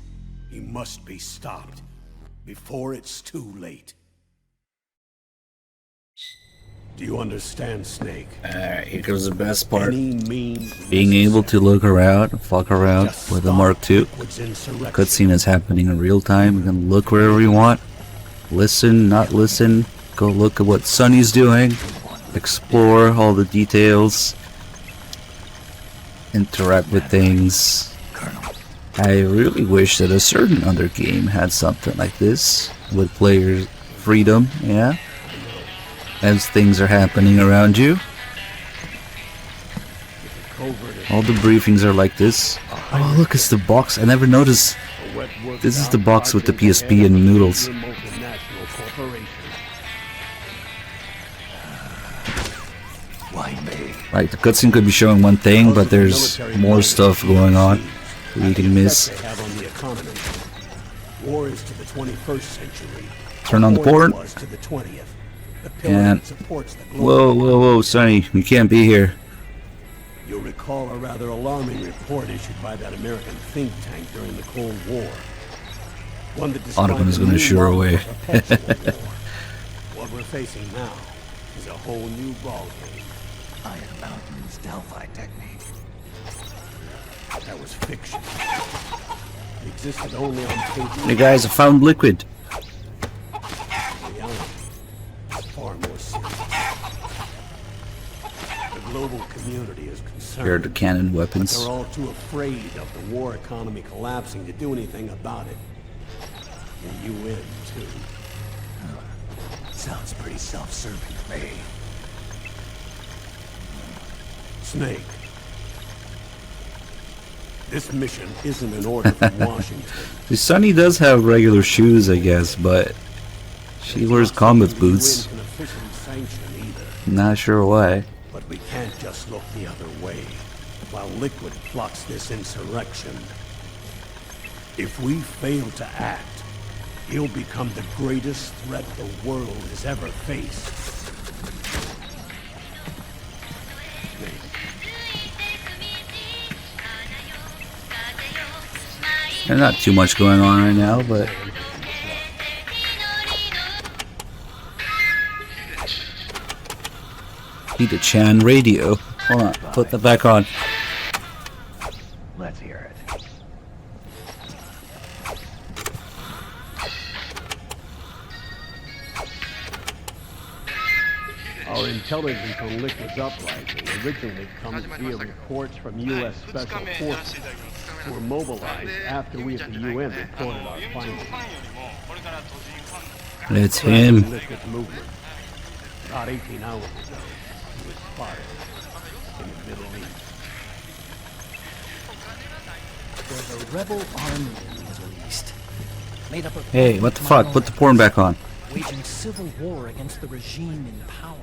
He must be stopped, before it's too late. Do you understand, Snake? Alright, here comes the best part. Any means Being able to look around, fuck around Just with the stop Mark II. Liquid's insurrection. Cutscene is happening in real time. You can look wherever you want. Listen, not listen. Go look at what Sonny's doing. Explore all the details. Interact with things. Colonel, I really wish that a certain other game had something like this, with player freedom, yeah? As things are happening around you. All the briefings are like this. Oh, look, it's the box. I never noticed. This is the box with the PSP and noodles. Right, the cutscene could be showing one thing, but there's more stuff going on. Reading miss. War is to the 21st century. Turn on the porn. To the 20th. And whoa, Sonny, you can't be here. You'll recall a rather alarming report issued by that American think tank during the Cold War. One that Ottoman is going to shoo her away. What we're facing now is a whole new ballgame. Iron Mountain's Delphi technique. That was fiction. It existed only on paper. Hey guys, I found liquid. Reality is far more serious. The global community is concerned. Here are the cannon But weapons. they're all too afraid of the war economy collapsing to do anything about it. And you win, too. Sounds pretty self-serving to me. Snake. This mission isn't an order from Washington. The Sunny does have regular shoes, I guess, but she wears combat boots. UN can officially sanction either. Not sure why. But we can't just look the other way while Liquid plots this insurrection. If we fail to act, he'll become the greatest threat the world has ever faced. There's not too much going on right now, but Hita-chan radio. Hold on, put that back on. Let's hear it. Our intelligence on Liquid's uprising originally comes via reports from U.S. Special Forces who were mobilized after we at the UN reported our findings. It's him. Liquid's movement. About 18 hours ago, he was spotted in the Middle East. There's a rebel army in the Middle East. Made up of Hey, what the fuck? Put the porn back on. waging civil war against the regime in power.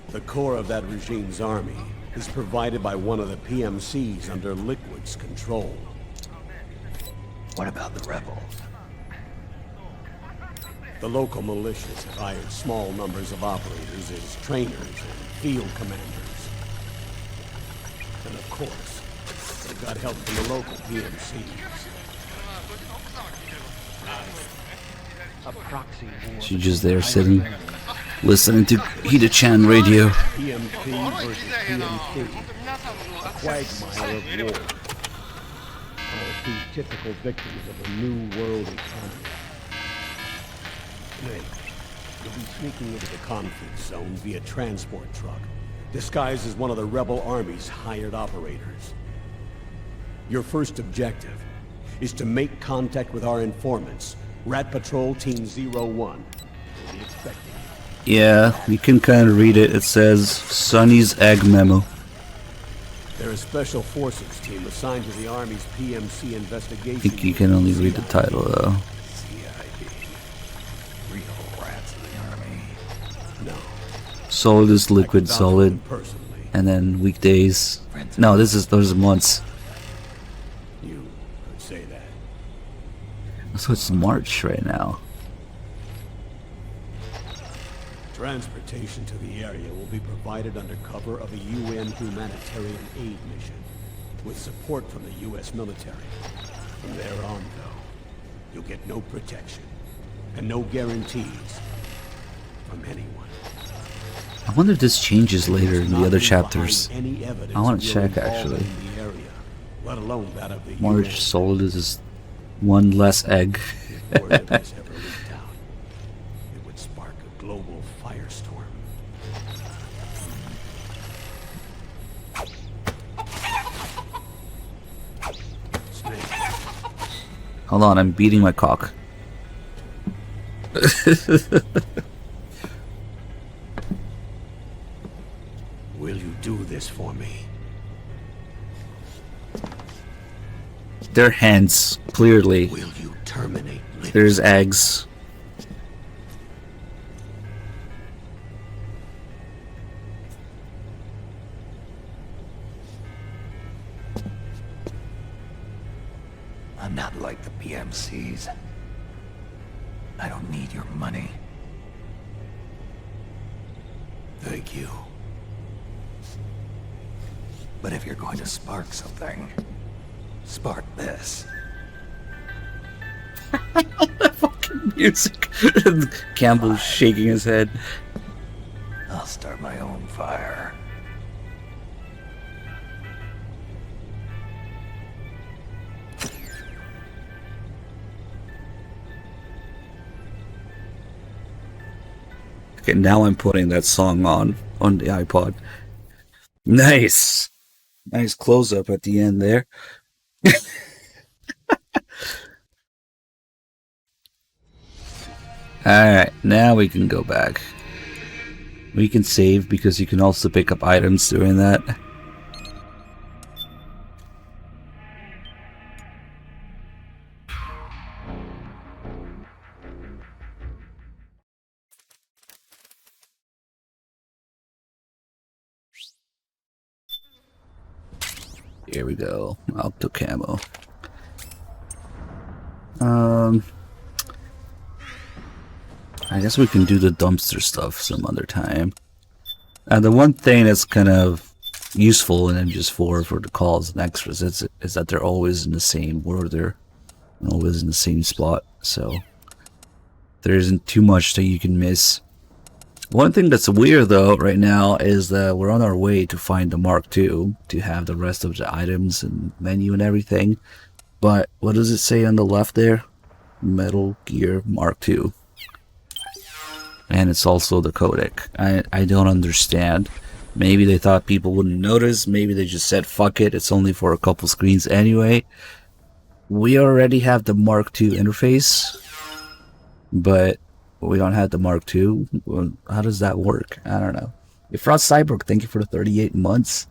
The core of that regime's army is provided by one of the PMCs under Liquid's control. What about the rebels? The local militias have hired small numbers of operators as trainers and field commanders. And of course, they got help from the local PMCs. A proxy war. She's just there sitting, listening to Hita-chan radio. PMP versus PMC. A quagmire of war. All too typical victims of a new world economy. Snake, you'll be sneaking into the conflict zone via transport truck, disguised as one of the rebel army's hired operators. Your first objective is to make contact with our informants, Rat Patrol Team 01. We'll be expecting you. Yeah, you can kind of read it. It says Sonny's Egg Memo. They're a special forces team assigned to the Army's PMC investigation. I think you can only read the title though. CID. Real rats in the army. No. Solid is Liquid I can vouch for Solid, them personally. and then weekdays. No, those are months. You could say that. So it's March right now. Transportation to the area will be provided under cover of a UN humanitarian aid mission, with support from the US military. From there on, though, you'll get no protection, and no guarantees from anyone. I wonder if this changes later in the Not other leave chapters. behind any evidence I want of to your check involvement actually. in the area, let alone that of the March UN. Solid is just one less egg. Before this ever leaked out, it would spark a global firestorm. Hold on, I'm beating my cock. Will you do this for me? They're hens, clearly. Will you terminate living? There's eggs. I'm not like the PMCs. I don't need your money. Thank you. But if you're going to spark something, spark this. Fucking music. Campbell's shaking his head. I'll start my own fire. Okay, now I'm putting that song on the iPod. Nice. Nice close up at the end there. Alright, now we can go back. We can save because you can also pick up items doing that. Here we go. Octo camo. I guess we can do the dumpster stuff some other time. The one thing that's kind of useful in MGS4 for the calls and extras is that they're always in the same order, always in the same spot, so there isn't too much that you can miss. One thing that's weird though right now is that we're on our way to find the Mark II to have the rest of the items and menu and everything, but what does it say on the left there? Metal Gear Mark II. And it's also the codec. I don't understand. Maybe they thought people wouldn't notice. Maybe they just said, fuck it, it's only for a couple screens anyway. We already have the Mark II interface, but we don't have the Mark II. Well, how does that work? I don't know. Frost Cyborg, thank you for the 38 months.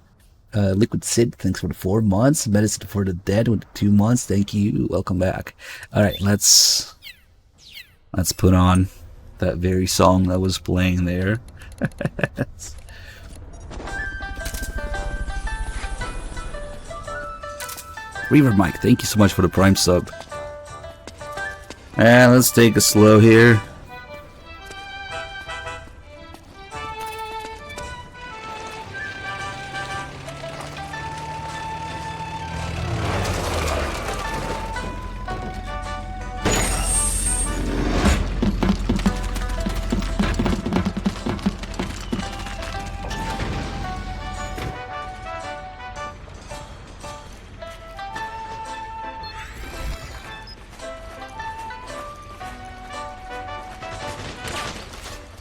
Liquid Sid, thanks for the 4 months. Medicine for the Dead with the 2 months. Thank you. Welcome back. Alright, let's put on that very song that was playing there. Reaver Mike, thank you so much for the Prime sub. And let's take it slow here.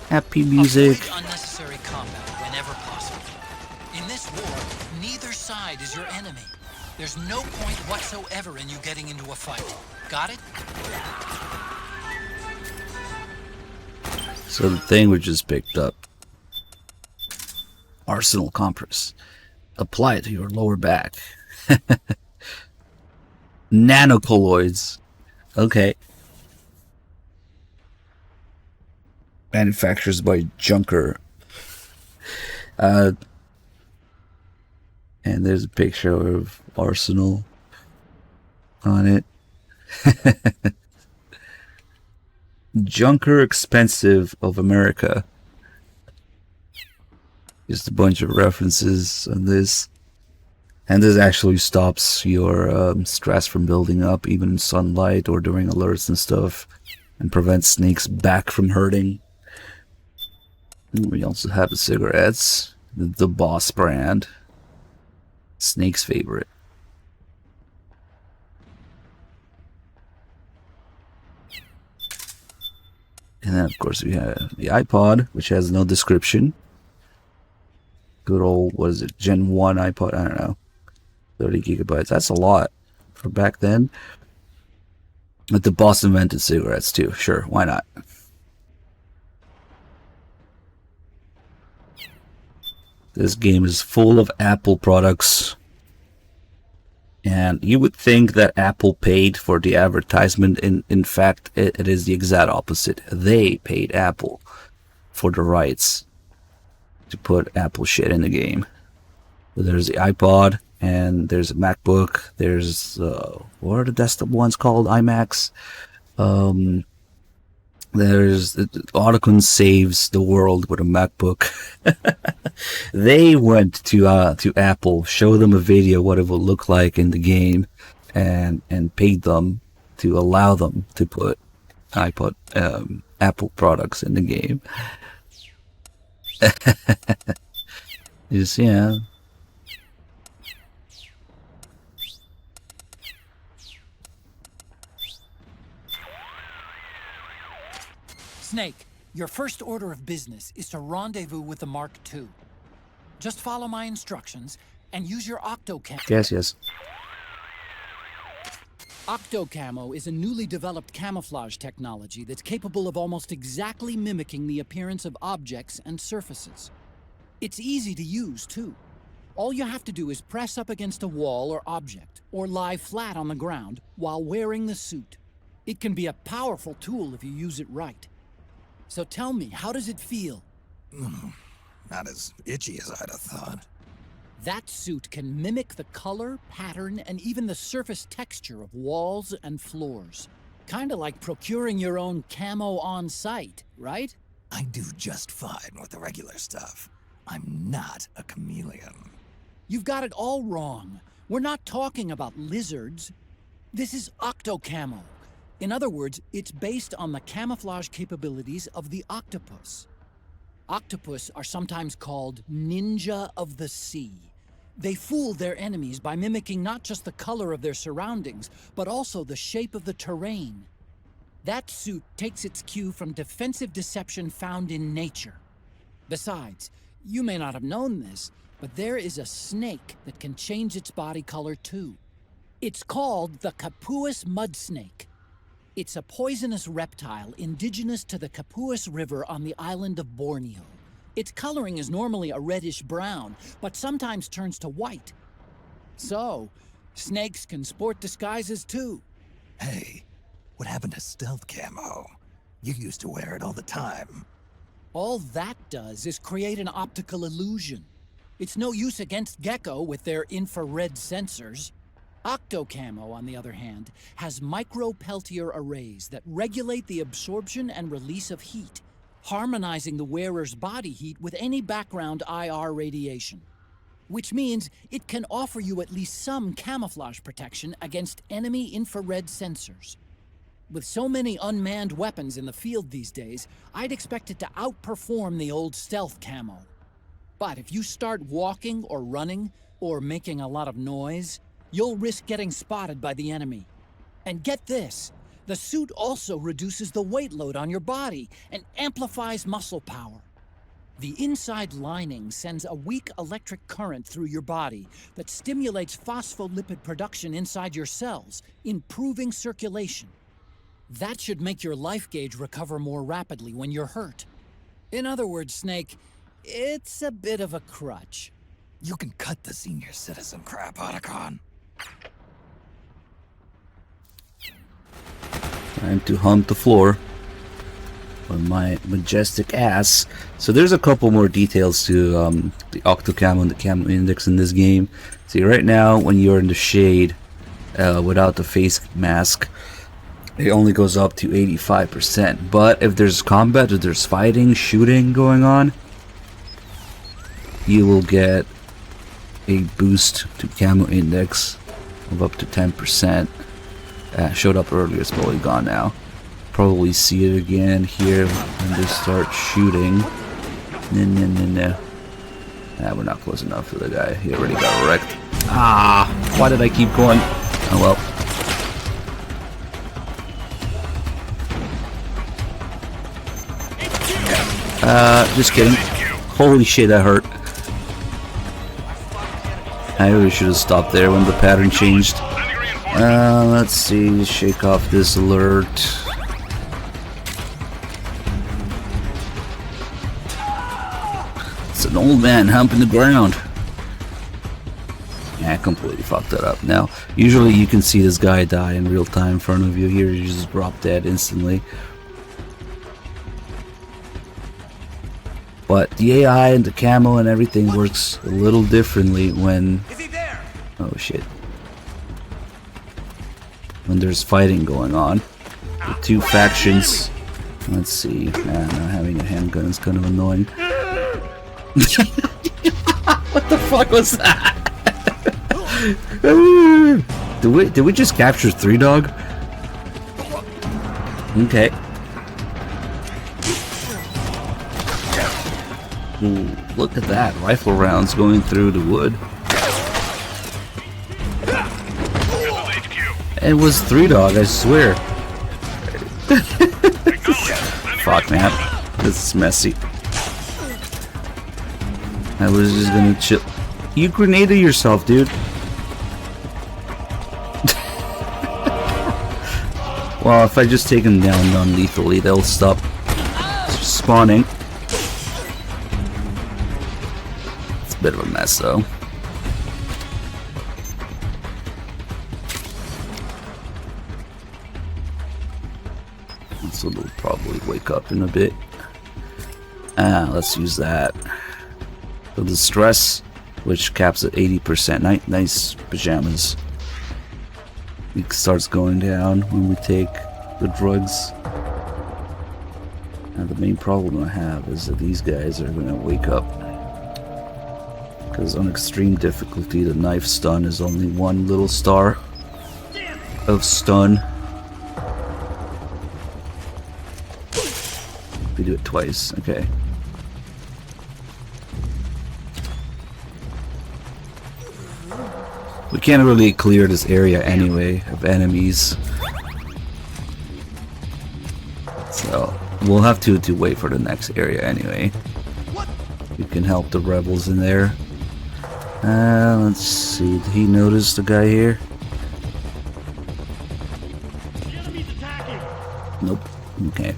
Happy music. Avoid unnecessary combat whenever possible. In this war, neither side is your enemy. There's no point whatsoever in you getting into a fight. Got it? So the thing we just picked up. Arsenal compress. Apply it to your lower back. Nanocolloids. Okay. Manufacturers by Junker. And there's a picture of Arsenal on it. Junker Expensive of America. Just a bunch of references on this. And this actually stops your stress from building up, even in sunlight or during alerts and stuff, and prevents snakes back from hurting. We also have the cigarettes, the Boss brand, Snake's favorite. And then of course we have the iPod, which has no description. Good old, what is it, Gen 1 iPod, I don't know, 30 gigabytes, that's a lot for back then. But the boss invented cigarettes too. Sure, why not? This game is full of Apple products. And you would think that Apple paid for the advertisement. In fact, it is the exact opposite. They paid Apple for the rights to put Apple shit in the game. So there's the iPod, and there's a MacBook. There's what are the desktop ones called? iMacs. There's Otacon saves the world with a MacBook. They went to Apple, showed them a video what it would look like in the game, and paid them to allow them to put Apple products in the game. Just, yeah. Snake, your first order of business is to rendezvous with the Mark II. Just follow my instructions and use your Octocamo. Yes. Octocamo is a newly developed camouflage technology that's capable of almost exactly mimicking the appearance of objects and surfaces. It's easy to use, too. All you have to do is press up against a wall or object, or lie flat on the ground while wearing the suit. It can be a powerful tool if you use it right. So tell me, how does it feel? Not as itchy as I'd have thought. That suit can mimic the color, pattern, and even the surface texture of walls and floors. Kinda like procuring your own camo on site, right? I do just fine with the regular stuff. I'm not a chameleon. You've got it all wrong. We're not talking about lizards. This is Octocamo. In other words, it's based on the camouflage capabilities of the octopus. Octopus are sometimes called ninja of the sea. They fool their enemies by mimicking not just the color of their surroundings, but also the shape of the terrain. That suit takes its cue from defensive deception found in nature. Besides, you may not have known this, but there is a snake that can change its body color too. It's called the Capuas mud snake. It's a poisonous reptile indigenous to the Capuas River on the island of Borneo. Its coloring is normally a reddish-brown, but sometimes turns to white. So, snakes can sport disguises too. Hey, what happened to stealth camo? You used to wear it all the time. All that does is create an optical illusion. It's no use against Gecko with their infrared sensors. Octocamo, on the other hand, has micro-Peltier arrays that regulate the absorption and release of heat, harmonizing the wearer's body heat with any background IR radiation. Which means it can offer you at least some camouflage protection against enemy infrared sensors. With so many unmanned weapons in the field these days, I'd expect it to outperform the old stealth camo. But if you start walking or running, or making a lot of noise, you'll risk getting spotted by the enemy. And get this, the suit also reduces the weight load on your body and amplifies muscle power. The inside lining sends a weak electric current through your body that stimulates phospholipid production inside your cells, improving circulation. That should make your life gauge recover more rapidly when you're hurt. In other words, Snake, it's a bit of a crutch. You can cut the senior citizen crap, Otacon. Time to hunt the floor on my majestic ass. So there's a couple more details to the Octocamo and the Camo Index in this game. See, right now when you're in the shade without the face mask, it only goes up to 85%. But if there's combat, if there's fighting, shooting going on, you will get a boost to Camo Index of up to 10%. Showed up earlier, it's probably gone now. Probably see it again here when they start shooting. No. We're not close enough for the guy. He already got wrecked. Why did I keep going? Oh well. Just kidding. Holy shit, that hurt. I really should have stopped there when the pattern changed. Let's see, shake off this alert. It's an old man humping the ground. Yeah, I completely fucked that up. Now, usually you can see this guy die in real time in front of you. Here, you just drop dead instantly. But the AI and the camo and everything works a little differently when... Oh shit. When there's fighting going on. The two factions. Let's see. Man, not having a handgun is kind of annoying. What the fuck was that? Did we just capture 3 dog? Okay. Ooh, look at that. Rifle rounds going through the wood. It was 3 dog, I swear. Fuck, man. This is messy. I was just gonna chill. You grenaded yourself, dude. Well, if I just take them down non-lethally, they'll stop spawning. It's a bit of a mess, though. So they'll probably wake up in a bit. Let's use that. So the stress, which caps at 80%. Nice pajamas. It starts going down when we take the drugs. And the main problem I have is that these guys are gonna wake up. Because on extreme difficulty, the knife stun is only 1 little star of stun. We do it twice, okay. We can't really clear this area anyway of enemies. So we'll have to wait for the next area anyway. We can help the rebels in there. Let's see, did he notice the guy here? Nope. Okay.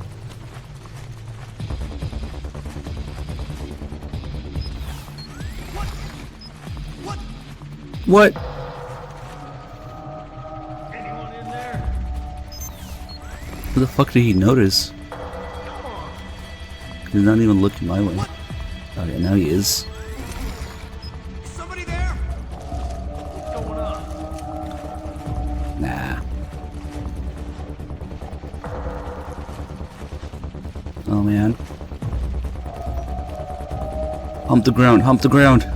What? Anyone in there? Who the fuck did he notice? He's not even looking my way. Oh yeah, now he is. Somebody there? What's going on? Nah. Oh man. Hump the ground, hump the ground.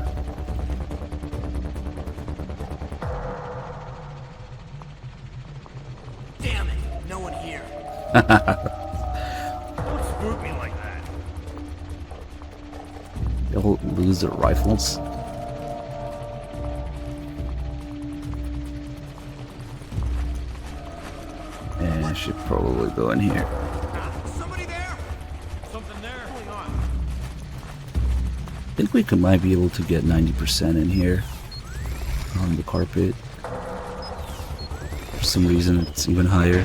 Damn it! No one here. Don't spook me like that. They'll lose their rifles. Yeah, I should probably go in here. Somebody there? Something there? What's going on? I think we might be able to get 90% in here on the carpet. For some reason it's even higher.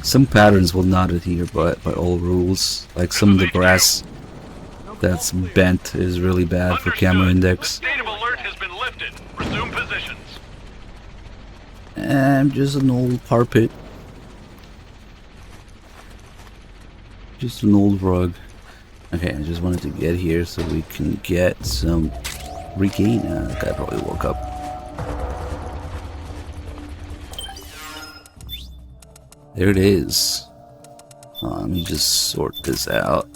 Some patterns will not adhere by all rules. Like some of the grass that's bent is really bad for camera index. State of alert has been lifted. Resume positions. I'm just an old carpet. Just an old rug. Okay, I just wanted to get here so we can get some regain. That guy probably woke up. There it is. Let me just sort this out.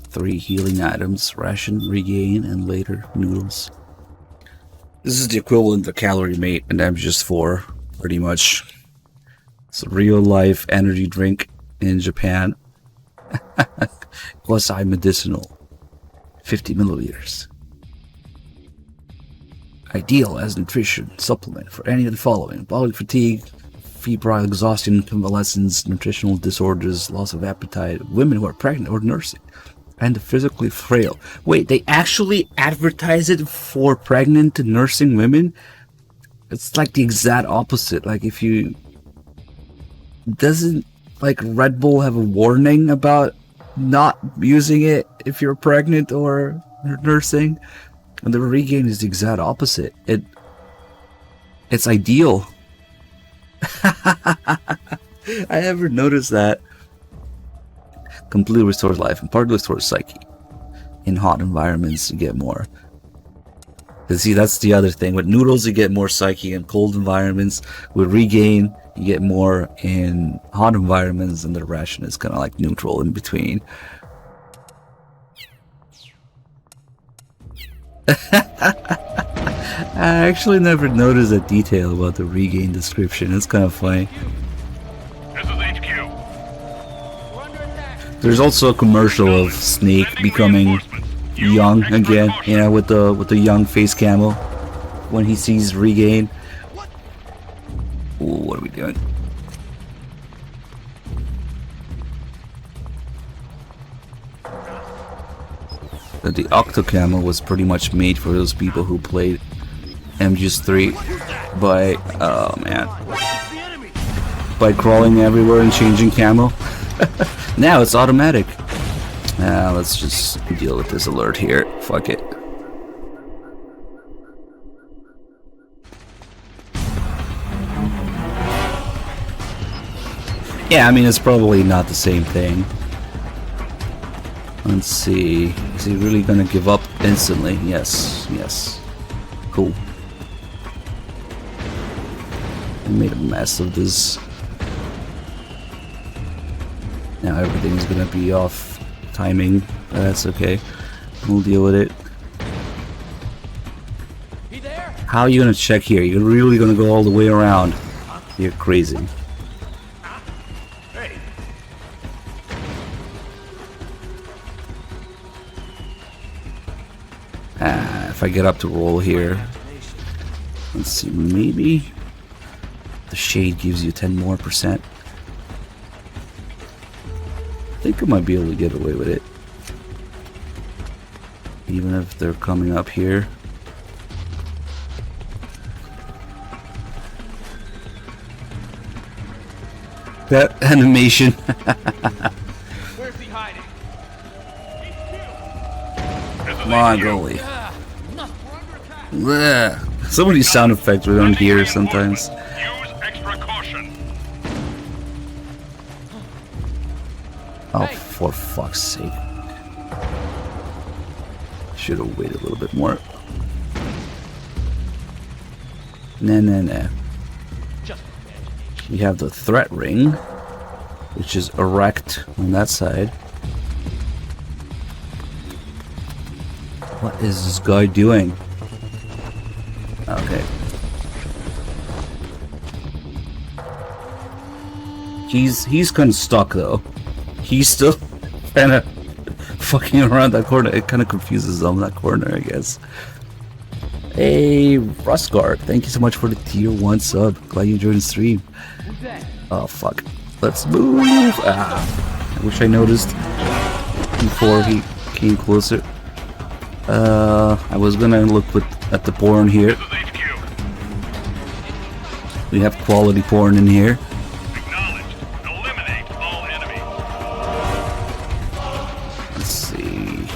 3 healing items, ration, regain, and later noodles. This is the equivalent of calorie mate, and I'm just 4, pretty much. It's a real life energy drink in Japan. Quasi medicinal. 50 milliliters. Ideal as nutrition supplement for any of the following: bodily fatigue, febrile exhaustion, convalescence, nutritional disorders, loss of appetite, women who are pregnant or nursing, and the physically frail. Wait, they actually advertise it for pregnant and nursing women? It's like the exact opposite. Like if you doesn't like Red Bull have a warning about not using it if you're pregnant or nursing, and the Regain is the exact opposite. It's ideal. I ever noticed that. Completely restores life and partly restores psyche. In hot environments, you get more. Cause see, that's the other thing. With noodles, you get more psyche in cold environments. With Regain, you get more in hot environments, and the ration is kind of like neutral in between. I actually never noticed that detail about the Regain description. It's kind of funny. This is HQ. There's also a commercial of Snake becoming young again, you know, with the young face camo when he sees Regain. Ooh, what are we doing? The Octo camo was pretty much made for those people who played MGS3 by by crawling everywhere and changing camo. Now it's automatic. Let's just deal with this alert here. Fuck it. Yeah, I mean, it's probably not the same thing. Let's see. Is he really gonna give up instantly? Yes, yes. Cool. I made a mess of this. Now everything's gonna be off timing. That's okay. We'll deal with it. How are you gonna check here? You're really gonna go all the way around? You're crazy. If I get up to roll here, let's see, maybe the shade gives you 10% more. I think I might be able to get away with it, even if they're coming up here. That animation. Where's he hiding? Come on, goalie. Blech. Some of these sound effects we don't hear sometimes. Use extra caution. Oh, for fuck's sake. Should have waited a little bit more. Nah. We have the threat ring, which is erect on that side. What is this guy doing? Okay. He's kind of stuck though. He's still kind of fucking around that corner. It kind of confuses him, that corner, I guess. Hey, Rustguard, thank you so much for the tier 1 sub. Glad you joined the stream. Oh fuck. Let's move. I wish I noticed before he came closer. I was gonna look at the porn here. We have quality porn in here. Let's see.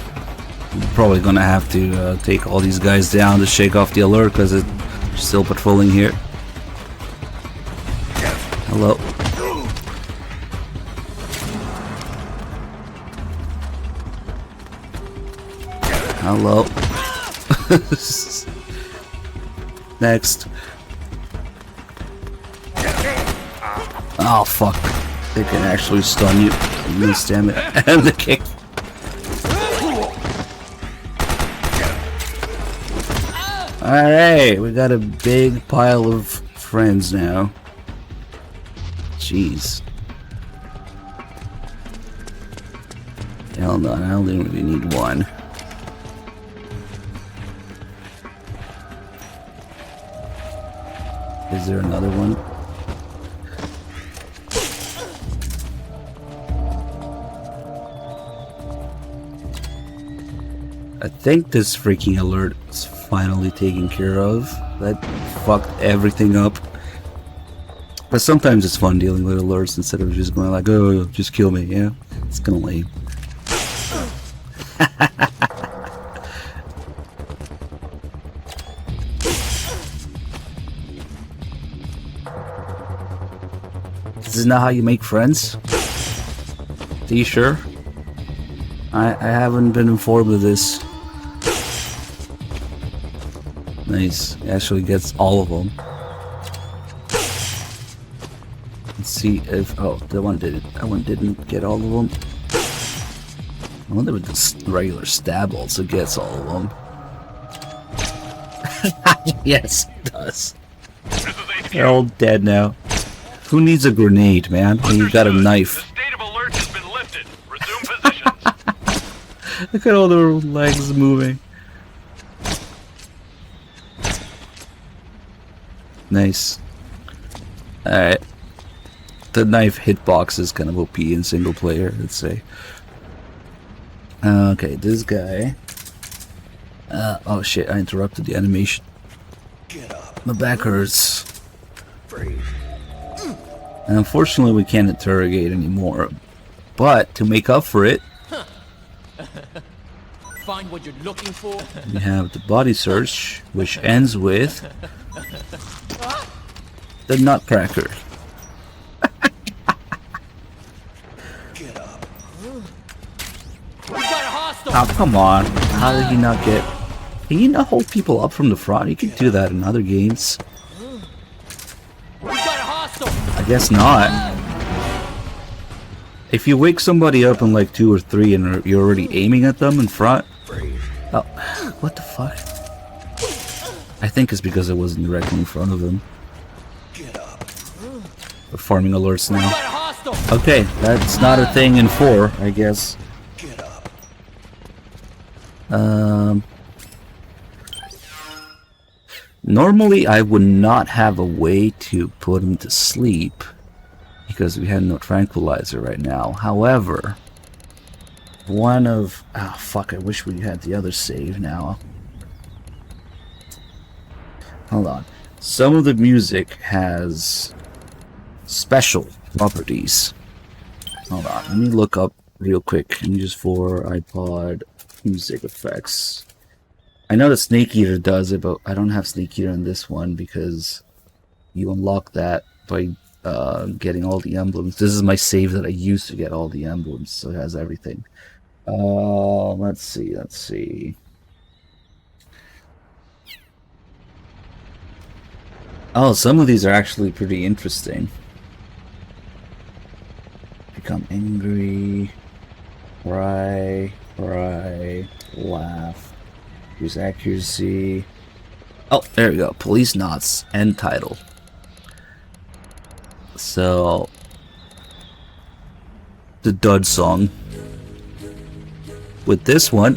I'm probably gonna have to take all these guys down to shake off the alert because it's still patrolling here. Hello. Hello. Next. Oh fuck. They can actually stun you. Miss, damn it. And the kick. Alright, we got a big pile of friends now. Jeez. Hell no, I only really need one. Is there another one? I think this freaking alert is finally taken care of. That fucked everything up. But sometimes it's fun dealing with alerts instead of just going like, oh, just kill me, yeah? It's kinda lame. This is not how you make friends? Are you sure? I haven't been informed of this. Nice. He actually gets all of them. Let's see if... Oh, that one didn't get all of them. I wonder if the regular stab also gets all of them. Yes, it does. They're all dead now. Who needs a grenade, man? When you got a knife. The state of alert has been lifted. Resume positions. Look at all their legs moving. Nice. Alright. The knife hitbox is kind of OP in single player, let's say. Okay, this guy. Oh shit, I interrupted the animation. Get up. My back hurts. Freeze. And unfortunately, we can't interrogate anymore. But to make up for it, Find what you're looking for. we have the body search, which ends with the Nutcracker. Get up. We got a hostile. Oh, come on. How did he not get... Can you not hold people up from the front? You can do that in other games. We got a hostile. I guess not. If you wake somebody up in like 2 or 3 and you're already aiming at them in front... Oh, what the fuck? I think it's because it wasn't directly in front of him. Get up. We're farming alerts We got a now. hostile. Okay, that's not a thing in 4, I guess. Get up. Normally I would not have a way to put him to sleep because we had no tranquilizer right now. However, one of... Oh fuck, I wish we had the other save now. Hold on. Some of the music has special properties. Hold on, let me look up real quick. And just for iPod music effects. I know that Snake Eater does it, but I don't have Snake Eater in this one because you unlock that by getting all the emblems. This is my save that I used to get all the emblems, so it has everything. Let's see. Oh, some of these are actually pretty interesting. Become angry, cry, laugh. Use accuracy. Oh, there we go. Police knots. End title. So, the dud song. With this one,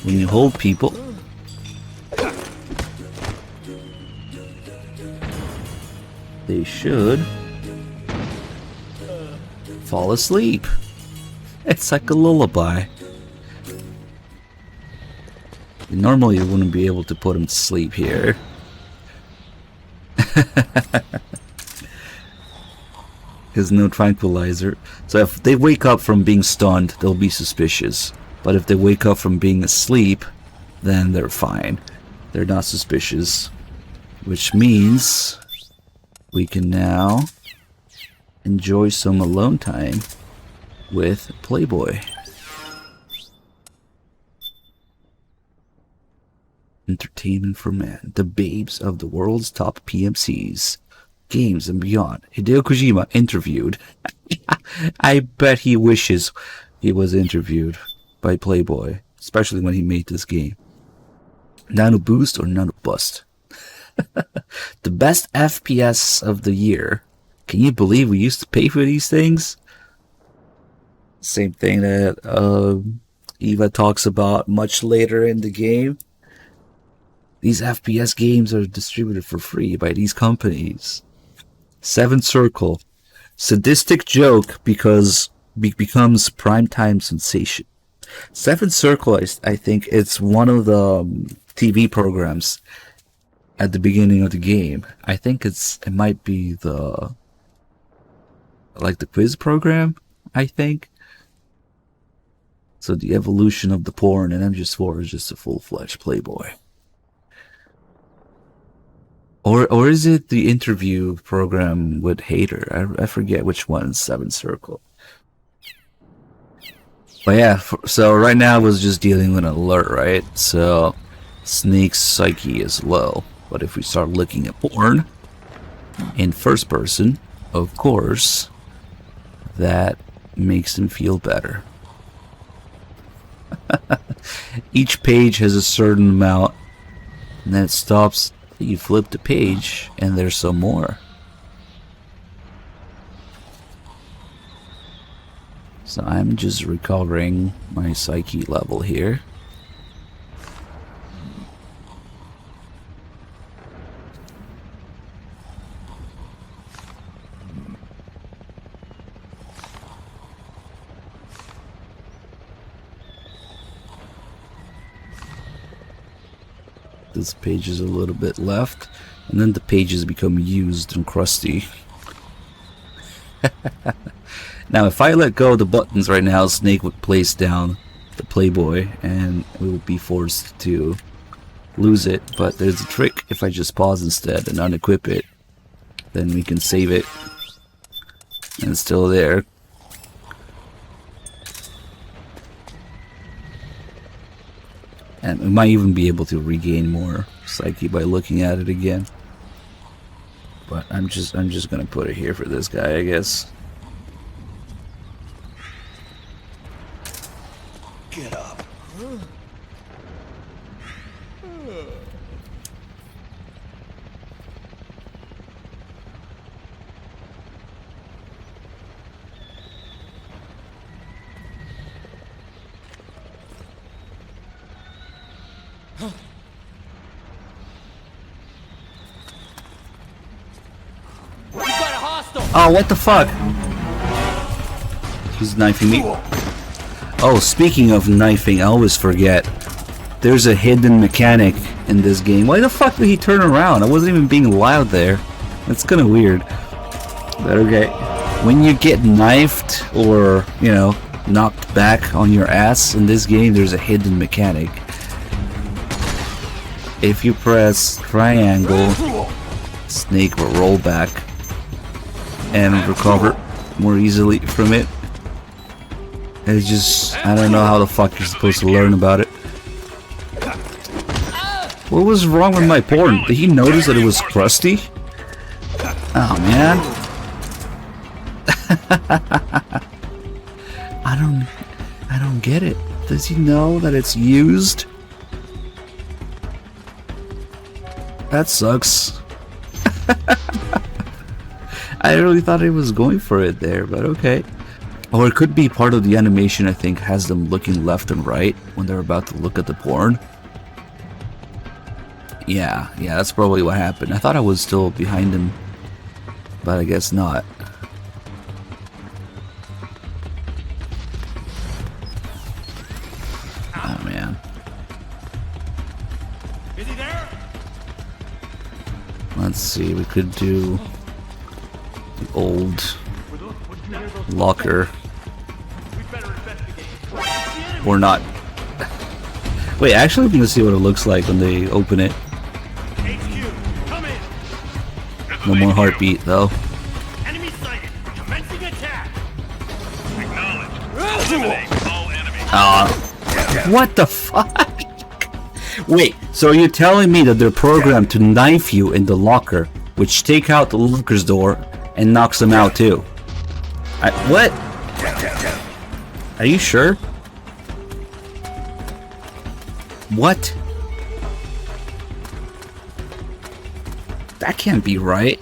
when you hold people, they should fall asleep. It's like a lullaby. Normally you wouldn't be able to put them to sleep here. There's no tranquilizer. So if they wake up from being stunned, they'll be suspicious. But if they wake up from being asleep, then they're fine. They're not suspicious. Which means we can now enjoy some alone time with Playboy. Entertainment for men. The babes of the world's top PMCs. Games and beyond. Hideo Kojima interviewed. I bet he wishes he was interviewed by Playboy. Especially when he made this game. Nano boost or nano bust? The best FPS of the year. Can you believe we used to pay for these things? Same thing that Eva talks about much later in the game. These FPS games are distributed for free by these companies. Seven Circle. Sadistic joke because becomes primetime sensation. Seven Circle, I think it's one of the TV programs at the beginning of the game. I think it might be the quiz program, I think. So the evolution of the porn, and MGS4 is just a full-fledged playboy. Or is it the interview program with Hater? I forget which one. Seven Circle. But yeah, so right now I was just dealing with an alert, right? So Snake's psyche is low. But if we start looking at porn in first person, of course, that makes him feel better. Each page has a certain amount, and then it stops. You flip the page, and there's some more. So I'm just recovering my psyche level here. This page is a little bit left, and then the pages become used and crusty. Now if I let go of the buttons right now, Snake would place down the Playboy and we would be forced to lose it. But there's a trick. If I just pause instead and unequip it, then we can save it, and it's still there. And we might even be able to regain more psyche by looking at it again. But I'm just gonna put it here for this guy, I guess. Get up. Oh, what the fuck? He's knifing me. Oh, speaking of knifing, I always forget. There's a hidden mechanic in this game. Why the fuck did he turn around? I wasn't even being loud there. That's kind of weird. But okay. When you get knifed or, you know, knocked back on your ass in this game, there's a hidden mechanic. If you press triangle, Snake will roll back and recover more easily from it. It's just, I don't know how the fuck you're supposed to learn about it. What was wrong with my porn? Did he notice that it was crusty? Oh man. I don't get it. Does he know that it's used? That sucks. I really thought he was going for it there, but okay. Or it could be part of the animation, I think, has them looking left and right when they're about to look at the porn. Yeah, that's probably what happened. I thought I was still behind him, but I guess not. Oh man. Is he there? Let's see, we could do the old locker. Or not. Wait, actually I'm gonna see what it looks like when they open it. No more heartbeat though. Enemy sighted. Commencing attack. Acknowledge. Eliminate all enemies. What the fuck? Wait, so are you telling me that they're programmed to knife you in the locker, which take out the locker's door and knocks them out too? What? Are you sure? What? That can't be right.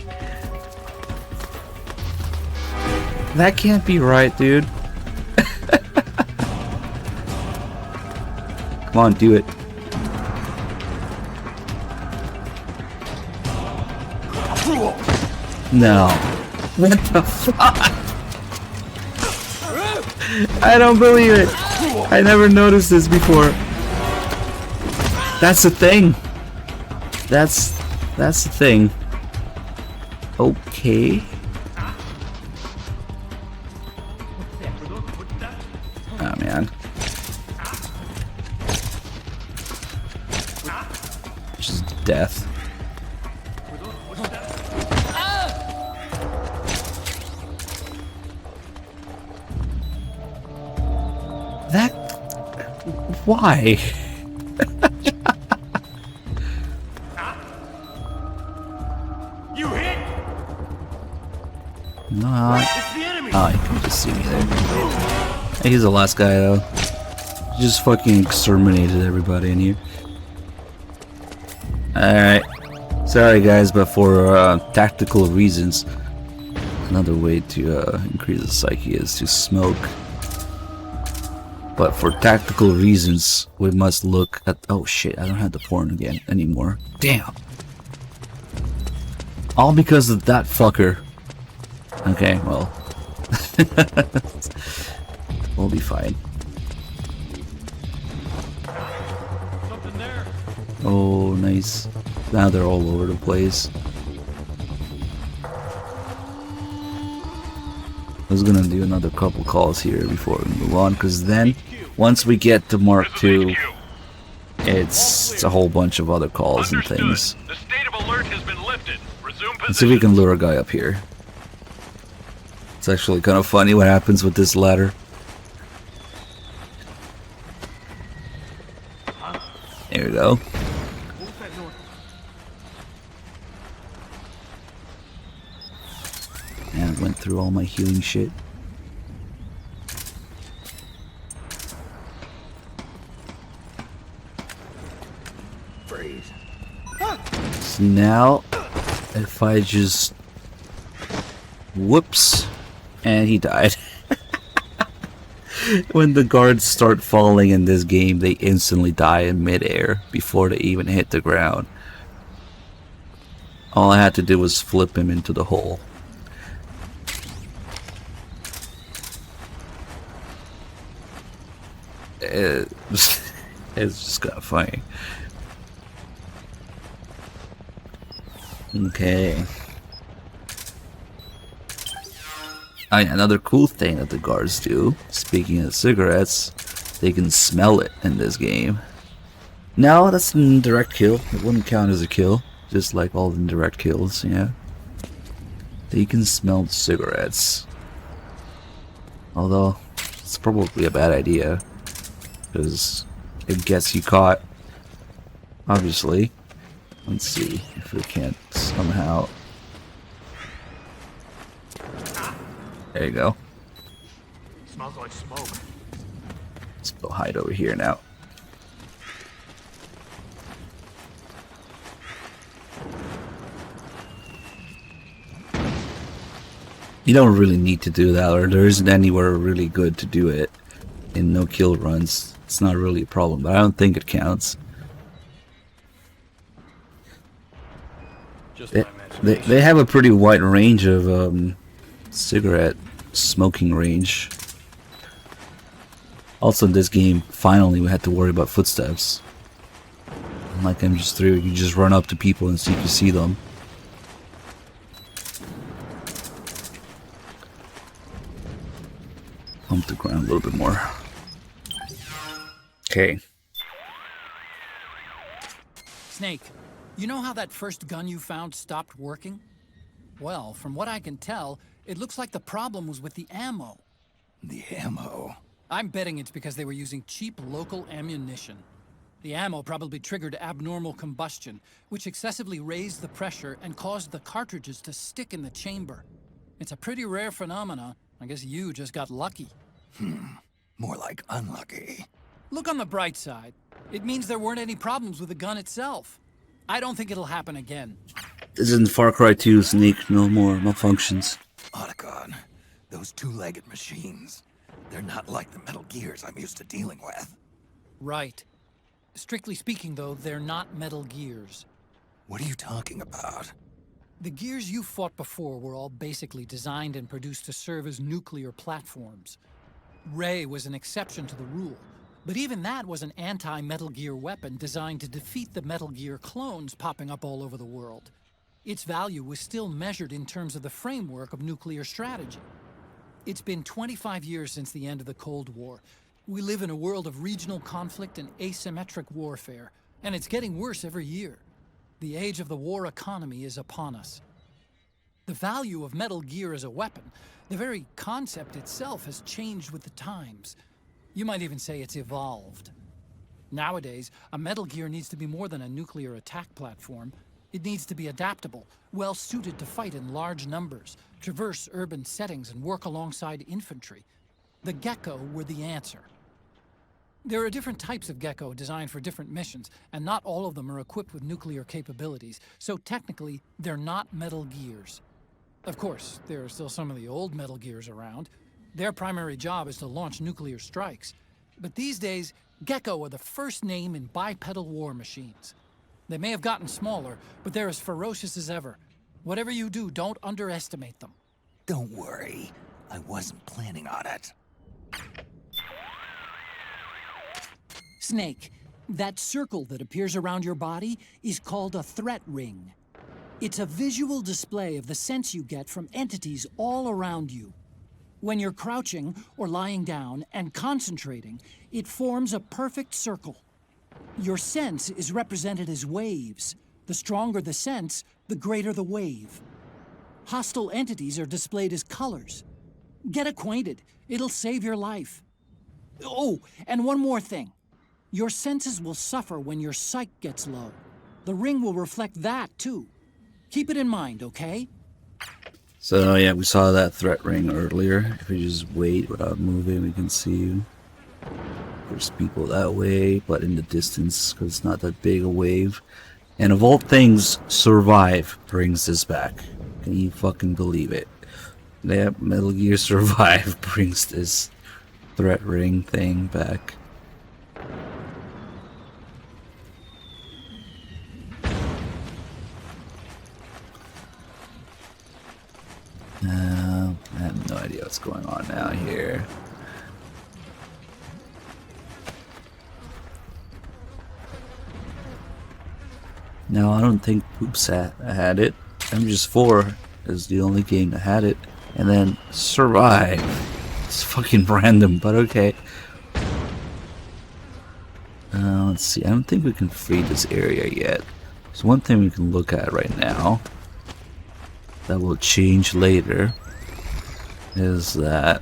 That can't be right, dude. Come on, do it. No. What the fuck? I don't believe it. I never noticed this before. That's the thing. That's the thing. Okay. Oh man. Just death. That... Why? You hit! Not... It's the enemy! Oh, you can just see me there. Hey, he's the last guy though. He just fucking exterminated everybody in here. Alright. Sorry guys, but for tactical reasons, another way to increase the psyche is to smoke. But for tactical reasons, we must look at... Oh shit, I don't have the porn again anymore. Damn. All because of that fucker. Okay, well. We'll be fine. Something there. Oh, nice. Now they're all over the place. I was gonna do another couple calls here before we move on, because then, once we get to Mark II, it's a whole bunch of other calls and things. The state of alert has been lifted. Resume position. Let's see if we can lure a guy up here. It's actually kind of funny what happens with this ladder. There we go. And I went through all my healing shit. Freeze. So now, if I just... Whoops. And he died. When the guards start falling in this game, they instantly die in midair before they even hit the ground. All I had to do was flip him into the hole. It's just kind of funny. Okay. Oh yeah, another cool thing that the guards do, speaking of cigarettes, they can smell it in this game. No, that's an indirect kill. It wouldn't count as a kill, just like all indirect kills, yeah. They can smell the cigarettes. Although, it's probably a bad idea, because it gets you caught, obviously. Let's see if we can't somehow... There you go. Smells like smoke. Let's go hide over here now. You don't really need to do that, or there isn't anywhere really good to do it in no kill runs. It's not really a problem, but I don't think it counts. Just They have a pretty wide range of cigarette smoking range. Also in this game, finally we had to worry about footsteps. Like MGS3, you just run up to people and see if you see them. Pump the ground a little bit more. Okay. Snake, you know how that first gun you found stopped working? Well, from what I can tell, it looks like the problem was with the ammo. The ammo. I'm betting it's because they were using cheap local ammunition. The ammo probably triggered abnormal combustion, which excessively raised the pressure and caused the cartridges to stick in the chamber. It's a pretty rare phenomena. I guess you just got lucky. More like unlucky. Look on the bright side. It means there weren't any problems with the gun itself. I don't think it'll happen again. This isn't Far Cry 2, Sneak. No more malfunctions. Otacon, those two-legged machines. They're not like the Metal Gears I'm used to dealing with. Right. Strictly speaking, though, they're not Metal Gears. What are you talking about? The gears you fought before were all basically designed and produced to serve as nuclear platforms. Ray was an exception to the rule. But even that was an anti-Metal Gear weapon designed to defeat the Metal Gear clones popping up all over the world. Its value was still measured in terms of the framework of nuclear strategy. It's been 25 years since the end of the Cold War. We live in a world of regional conflict and asymmetric warfare, and it's getting worse every year. The age of the war economy is upon us. The value of Metal Gear as a weapon, the very concept itself, has changed with the times. You might even say it's evolved. Nowadays, a Metal Gear needs to be more than a nuclear attack platform. It needs to be adaptable, well-suited to fight in large numbers, traverse urban settings, and work alongside infantry. The Gecko were the answer. There are different types of Gecko designed for different missions, and not all of them are equipped with nuclear capabilities, so technically, they're not Metal Gears. Of course, there are still some of the old Metal Gears around. Their primary job is to launch nuclear strikes. But these days, Gecko are the first name in bipedal war machines. They may have gotten smaller, but they're as ferocious as ever. Whatever you do, don't underestimate them. Don't worry. I wasn't planning on it. Snake, that circle that appears around your body is called a threat ring. It's a visual display of the sense you get from entities all around you. When you're crouching or lying down and concentrating, it forms a perfect circle. Your sense is represented as waves. The stronger the sense, the greater the wave. Hostile entities are displayed as colors. Get acquainted. It'll save your life. Oh, and one more thing. Your senses will suffer when your psyche gets low. The ring will reflect that, too. Keep it in mind, okay? So yeah, we saw that threat ring earlier. If we just wait without moving, we can see there's people that way, but in the distance, because it's not that big a wave. And of all things, Survive brings this back. Can you fucking believe it? Yeah, Metal Gear Survive brings this threat ring thing back. I have no idea what's going on now here. No, I don't think Poops had it. MGS4 is the only game that had it. And then Survive. It's fucking random, but okay. Let's see. I don't think we can free this area yet. There's one thing we can look at right now that will change later. Is that...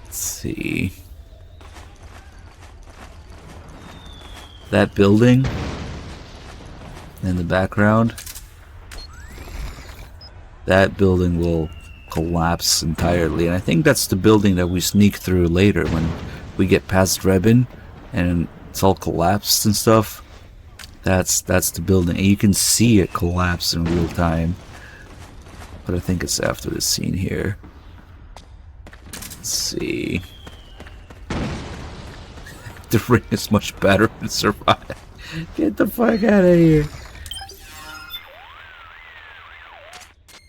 Let's see... That building in the background, that building will collapse entirely, and I think that's the building that we sneak through later when we get past Revan and it's all collapsed and stuff. That's the building, and you can see it collapse in real time. But I think it's after this scene here. Let's see. The ring is much better to Survive. Get the fuck out of here.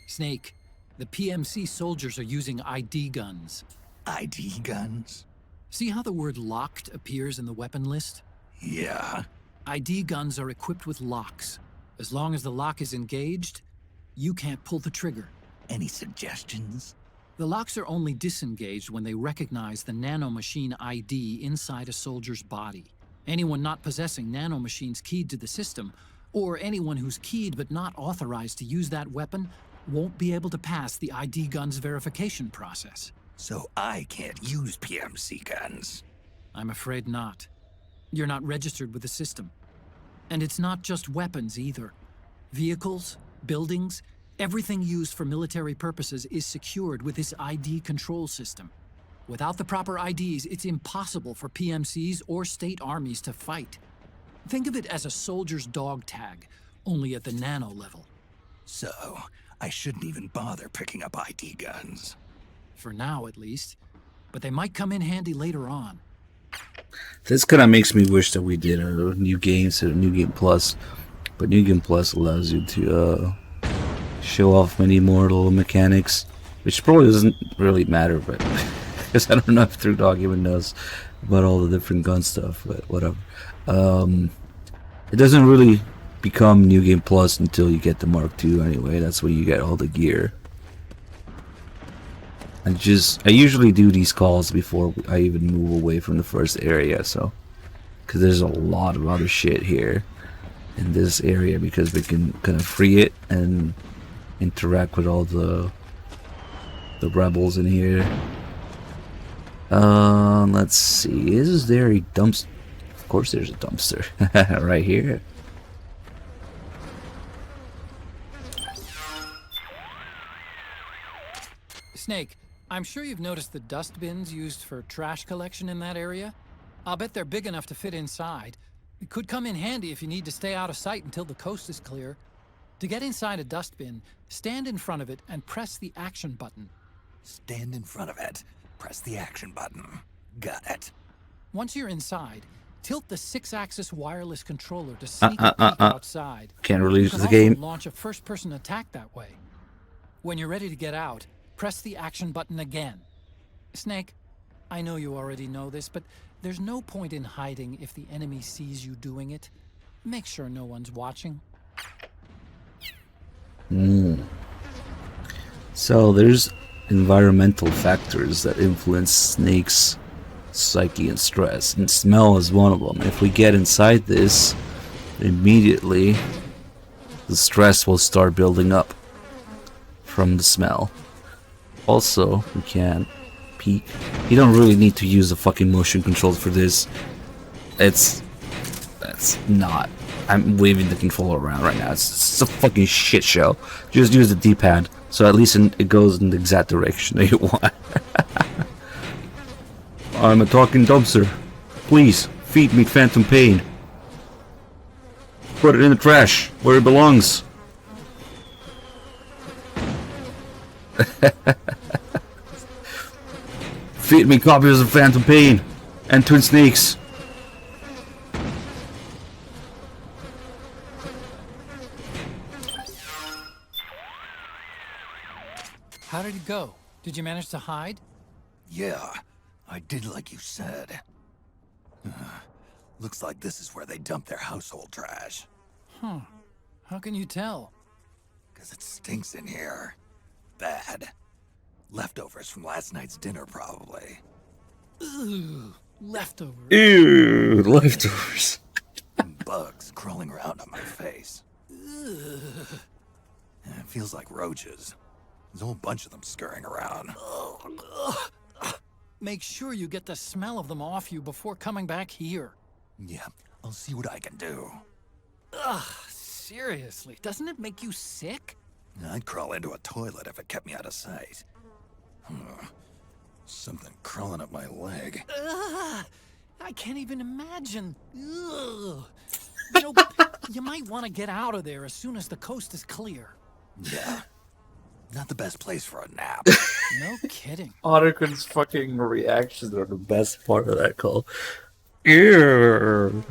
Snake, the PMC soldiers are using ID guns. ID guns? See how the word locked appears in the weapon list? Yeah. ID guns are equipped with locks. As long as the lock is engaged, you can't pull the trigger. Any suggestions? The locks are only disengaged when they recognize the nanomachine ID inside a soldier's body. Anyone not possessing nanomachines keyed to the system, or anyone who's keyed but not authorized to use that weapon, won't be able to pass the ID gun's verification process. So I can't use PMC guns? I'm afraid not. You're not registered with the system. And it's not just weapons either. Vehicles, buildings, everything used for military purposes is secured with this ID control system. Without the proper IDs, it's impossible for PMCs or state armies to fight. Think of it as a soldier's dog tag, only at the nano level. So, I shouldn't even bother picking up ID guns. For now, at least. But they might come in handy later on. This kind of makes me wish that we did a new game instead of New Game Plus. But New Game Plus allows you to show off many more little mechanics, which probably doesn't really matter, but Because I don't know if Through Dog even knows about all the different gun stuff, but whatever. It doesn't really become New Game Plus until you get the Mark II anyway. That's where you get all the gear. I usually do these calls before I even move away from the first area, so because there's a lot of other shit here in this area, because we can kind of free it and interact with all the rebels in here. Let's see, is there a dumpster? Of course there's a dumpster right here. Snake, I'm sure you've noticed the dust bins used for trash collection in that area. I'll bet they're big enough to fit inside. It could come in handy if you need to stay out of sight until the coast is clear. To get inside a dust bin, stand in front of it and press the action button. Stand in front of it. Press the action button. Got it. Once you're inside, tilt the 6-axis wireless controller to sneak a peek outside. Can't release You the can also game. launch a first-person attack that way. When you're ready to get out, press the action button again. Snake, I know you already know this, but there's no point in hiding if the enemy sees you doing it. Make sure no one's watching. So there's environmental factors that influence Snake's psyche and stress, and smell is one of them. If we get inside this, immediately the stress will start building up from the smell. Also, we can peek. You don't really need to use the fucking motion controls for this. That's not. I'm waving the controller around right now. It's a fucking shit show. Just use the D-pad, so at least it goes in the exact direction that you want. I'm a talking dumpster. Please, feed me phantom pain. Put it in the trash, where it belongs. Feed me copies of Phantom Pain and Twin Snakes. How did it go? Did you manage to hide? Yeah, I did like you said. Looks like this is where they dump their household trash. Huh. How can you tell? 'Cause it stinks in here. Bad. Leftovers from last night's dinner, probably. Ugh, leftovers. Ew, leftovers. And bugs crawling around on my face. Ugh. It feels like roaches. There's a whole bunch of them scurrying around. Make sure you get the smell of them off you before coming back here. Yeah, I'll see what I can do. Ugh, seriously, doesn't it make you sick? I'd crawl into a toilet if it kept me out of sight. Something crawling up my leg. Ugh, I can't even imagine. Ugh. You might want to get out of there as soon as the coast is clear. Yeah. Not the best place for a nap. No kidding. Otterkun's fucking reactions are the best part of that call. Ew.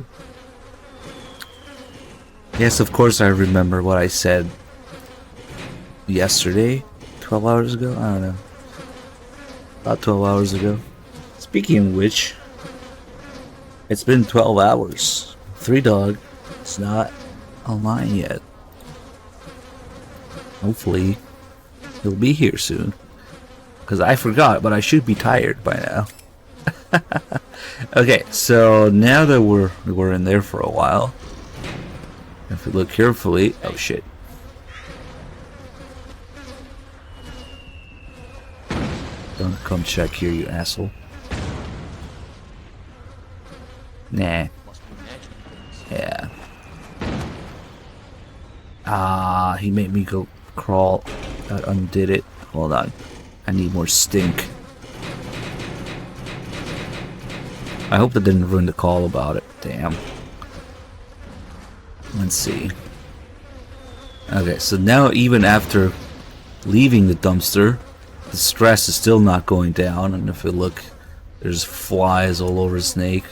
Yes, of course I remember what I said yesterday, 12 hours ago, I don't know, about 12 hours ago. Speaking of which, it's been 12 hours. 3 Dog is not online yet. Hopefully he'll be here soon, because I forgot, but I should be tired by now. Okay, so now that we're in there for a while, if we look carefully, oh shit. Don't come check here, you asshole. Nah. Yeah. Ah, he made me go crawl. That undid it. Hold on. I need more stink. I hope that didn't ruin the call about it. Damn. Let's see. Okay, so now even after leaving the dumpster, the stress is still not going down, and if you look, there's flies all over Snake.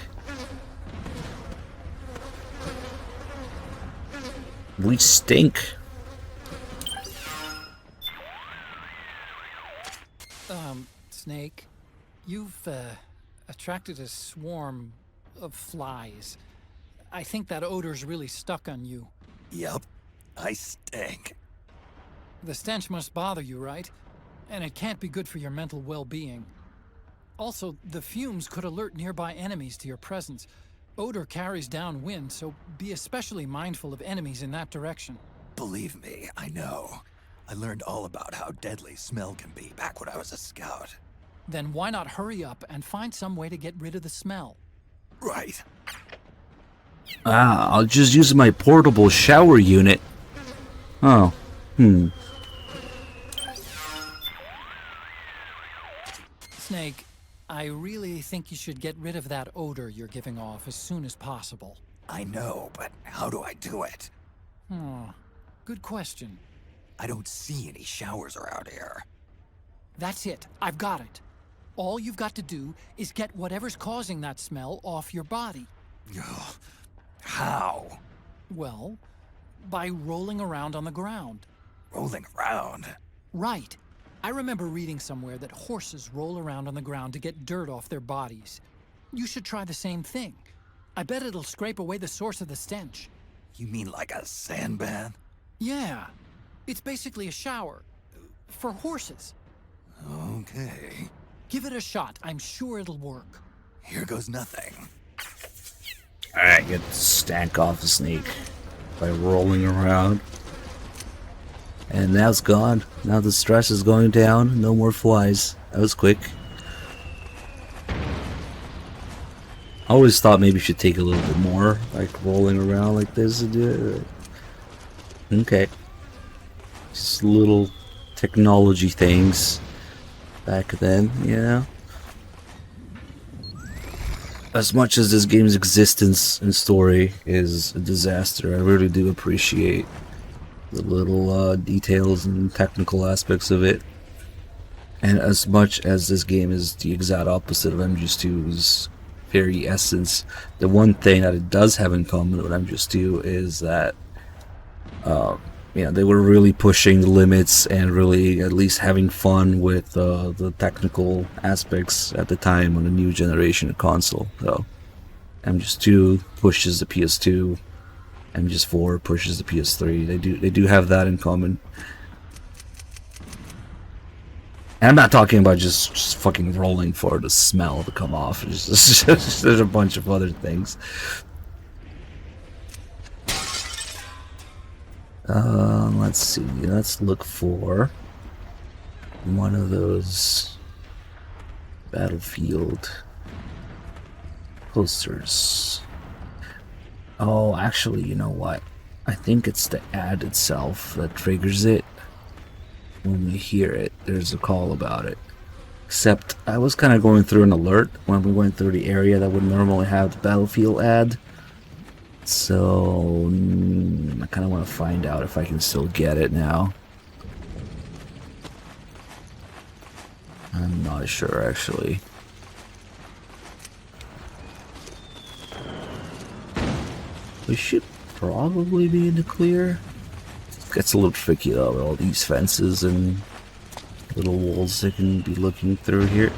We stink. Snake, You've attracted a swarm of flies. I think that odor's really stuck on you. Yup, I stink. The stench must bother you, right? And it can't be good for your mental well-being. Also, the fumes could alert nearby enemies to your presence. Odor carries downwind, so be especially mindful of enemies in that direction. Believe me, I know. I learned all about how deadly smell can be back when I was a scout. Then why not hurry up and find some way to get rid of the smell? Right. I'll just use my portable shower unit. Oh. Snake, I really think you should get rid of that odor you're giving off as soon as possible. I know, but how do I do it? Good question. I don't see any showers around here. That's it. I've got it. All you've got to do is get whatever's causing that smell off your body. Ugh. How? Well, by rolling around on the ground. Rolling around? Right. I remember reading somewhere that horses roll around on the ground to get dirt off their bodies. You should try the same thing. I bet it'll scrape away the source of the stench. You mean like a sand bath? Yeah. It's basically a shower. For horses. Okay. Give it a shot. I'm sure it'll work. Here goes nothing. Alright, get the stank off the snake by rolling around. And now it's gone. Now the stress is going down. No more flies. That was quick. I always thought maybe you should take a little bit more, like rolling around like this and do it. Okay. Just little technology things back then, you know? As much as this game's existence and story is a disaster, I really do appreciate the little details and technical aspects of it. And as much as this game is the exact opposite of MGS2's very essence, the one thing that it does have in common with MGS2 is that they were really pushing the limits and really at least having fun with the technical aspects at the time on the new generation of console. So MGS2 pushes the PS2, MGS4 pushes the PS3. They do have that in common. And I'm not talking about just fucking rolling for the smell to come off. There's a bunch of other things. Let's see. Let's look for one of those Battlefield posters. Oh, actually, you know what? I think it's the ad itself that triggers it. When we hear it, there's a call about it. Except, I was kind of going through an alert when we went through the area that would normally have the Battlefield ad. So, I kind of want to find out if I can still get it now. I'm not sure, actually. We should probably be in the clear. It gets a little tricky though with all these fences and little walls that can be looking through here.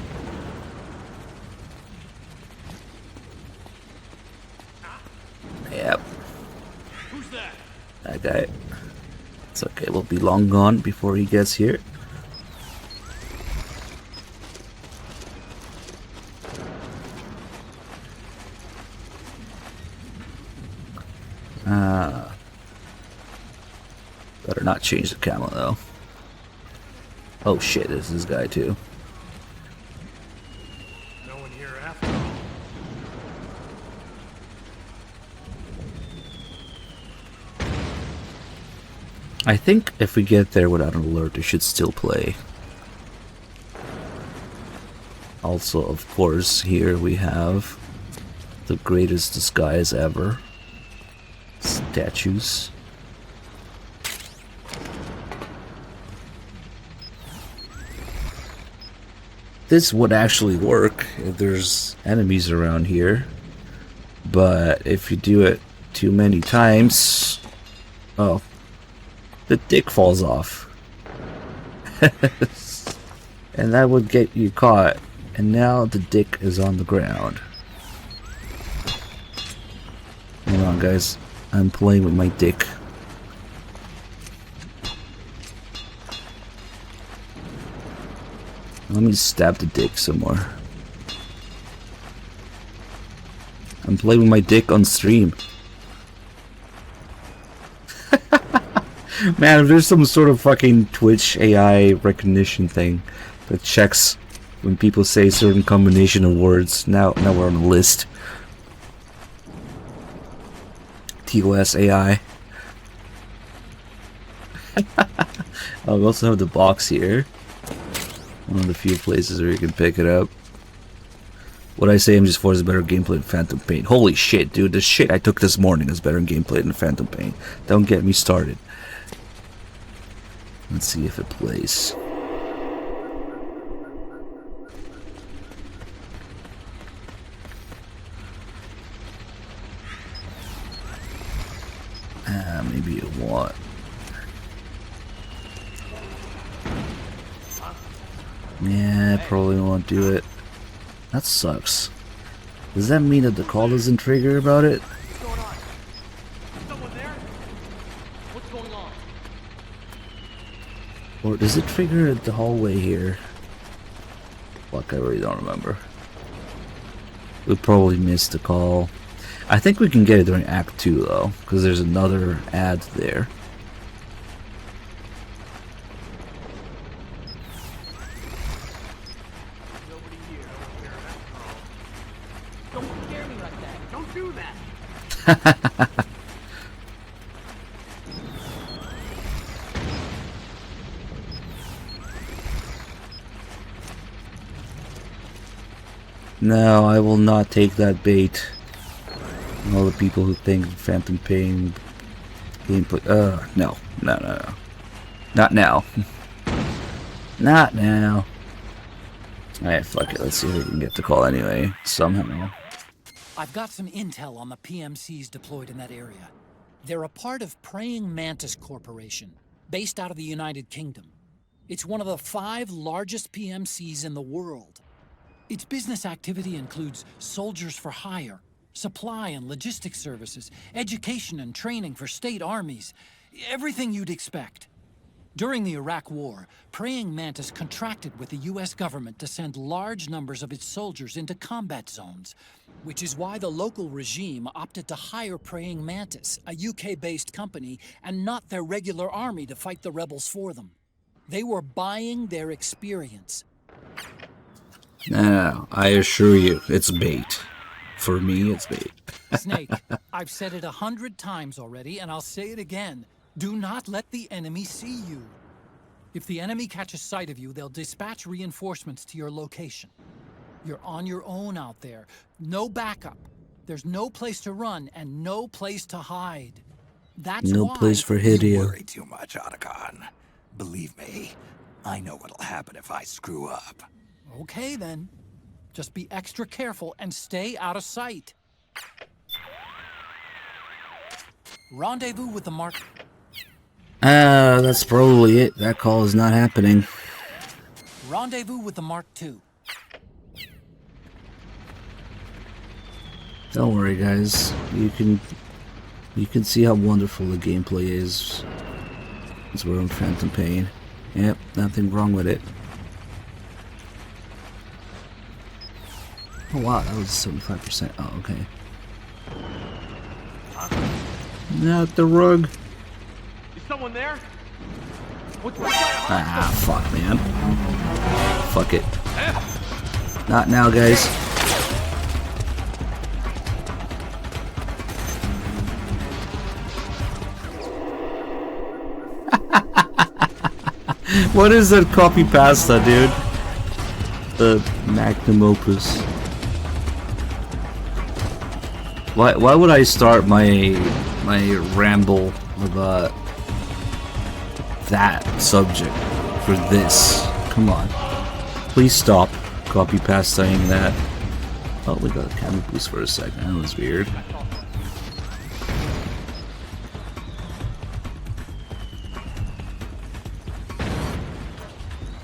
Yep. Who's that? That guy. It's okay, we'll be long gone before he gets here. Better not change the camera though. Oh shit, there's this guy too. No one here after all. I think if we get there without an alert, it should still play. Also, of course, here we have the greatest disguise ever. Statues. This would actually work if there's enemies around here. But if you do it too many times... Oh. The dick falls off. And that would get you caught And now the dick is on the ground. Hold on, guys. I'm playing with my dick. Let me stab the dick some more. I'm playing with my dick on stream. Man, if there's some sort of fucking Twitch AI recognition thing that checks when people say a certain combination of words, now we're on the list. TOS AI. Oh, we also have the box here. One of the few places where you can pick it up. What I say MG4 is better gameplay than Phantom Pain. Holy shit, dude. The shit I took this morning is better gameplay than Phantom Pain. Don't get me started. Let's see if it plays. Maybe it won't. Yeah, probably won't do it. That sucks. Does that mean that the call doesn't trigger about it? What's going on? Is someone there? What's going on? Or does it trigger at the hallway here? Fuck, I really don't remember. We probably missed the call. I think we can get it during Act 2 though, because there's another ad there. Nobody here. Don't scare me like that. Don't do that. No, I will not take that bait. All the people who think Phantom Pain gameplay. No. Not now. Not now. Alright, fuck it. Let's see if we can get the call anyway. Somehow. I've got some intel on the PMCs deployed in that area. They're a part of Praying Mantis Corporation, based out of the United Kingdom. It's one of the 5 largest PMCs in the world. Its business activity includes soldiers for hire, supply and logistics services, education and training for state armies, everything you'd expect. During the Iraq War, Praying Mantis contracted with the US government to send large numbers of its soldiers into combat zones, which is why the local regime opted to hire Praying Mantis, a UK-based company, and not their regular army to fight the rebels for them. They were buying their experience. No, I assure you, it's bait. For me, it's bait. Snake, I've said it 100 times already, and I'll say it again. Do not let the enemy see you. If the enemy catches sight of you, they'll dispatch reinforcements to your location. You're on your own out there. No backup. There's no place to run and no place to hide. That's No why place for You Hideo. worry too much, Otacon. Believe me, I know what'll happen if I screw up. Okay, then. Just be extra careful and stay out of sight. Rendezvous with the Mark. That's probably it. That call is not happening. Rendezvous with the Mark II. Don't worry, guys. You can see how wonderful the gameplay is. As we're on Phantom Pain. Yep, nothing wrong with it. Oh wow, that was 75%. Oh, okay. Not the rug. Is someone there? What's that? Ah, fuck, man. Fuck it. Not now, guys. What is that copy pasta, dude? The magnum opus. Why would I start my ramble about that subject for this? Come on. Please stop copy pastaing that. Oh, we got a camera boost for a second. That was weird.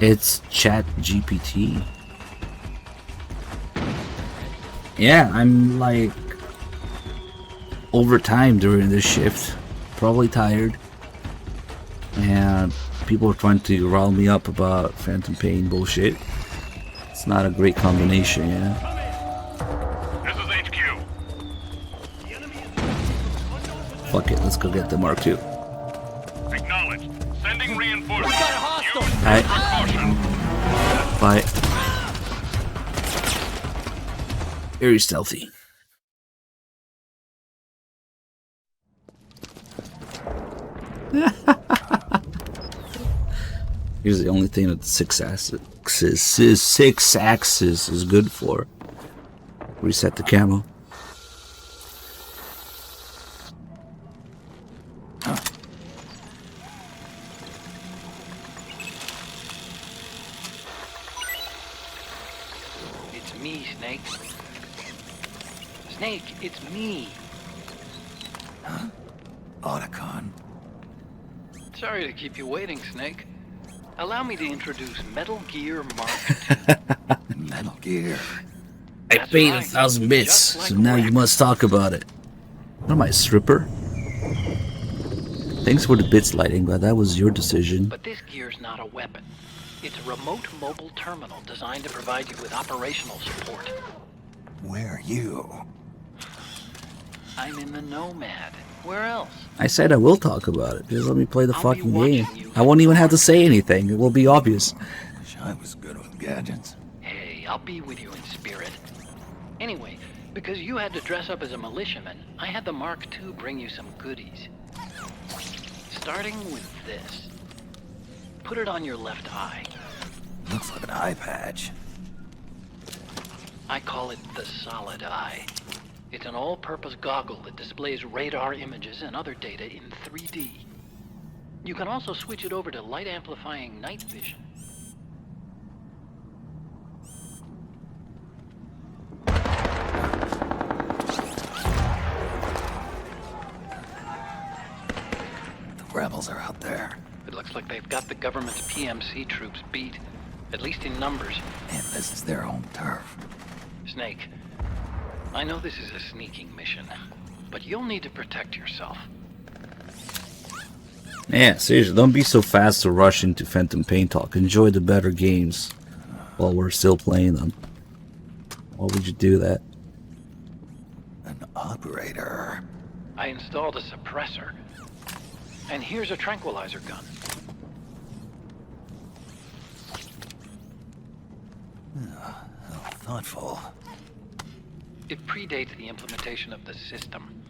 It's Chat GPT. Yeah, I'm like overtime during this shift. Probably tired. And people are trying to rile me up about Phantom Pain bullshit. It's not a great combination, yeah. This is HQ. Fuck it, let's go get the Mark II. Acknowledged. Sending reinforcements. Got a hostile. Alright, Caution. bye. Very stealthy. Here's the only thing that six axis is good for. Reset the camo. It's me, Snake. Snake, it's me. Otacon. Sorry to keep you waiting, Snake. Allow me to introduce Metal Gear Mark II. Metal Gear. I That's paid right. 1,000 bits, Just like so now you Rex. must talk about it. What am I, a stripper? Thanks for the bits lighting, but that was your decision. But this gear's not a weapon. It's a remote mobile terminal designed to provide you with operational support. Where are you? I'm in the Nomad. Where else? I said I will talk about it. Just let me play the I'll be fucking watching game. you. I won't even have to say anything. It will be obvious. Wish I was good with gadgets. Hey, I'll be with you in spirit. Anyway, because you had to dress up as a militiaman, I had the Mark II bring you some goodies. Starting with this. Put it on your left eye. Looks like an eye patch. I call it the Solid Eye. It's an all-purpose goggle that displays radar images and other data in 3D. You can also switch it over to light-amplifying night vision. The rebels are out there. It looks like they've got the government's PMC troops beat, at least in numbers. And this is their home turf. Snake, I know this is a sneaking mission, but you'll need to protect yourself. Yeah, seriously, don't be so fast to rush into Phantom Pain talk. Enjoy the better games while we're still playing them. Why would you do that? An operator. I installed a suppressor. And here's a tranquilizer gun. How thoughtful. It predates the implementation of the system.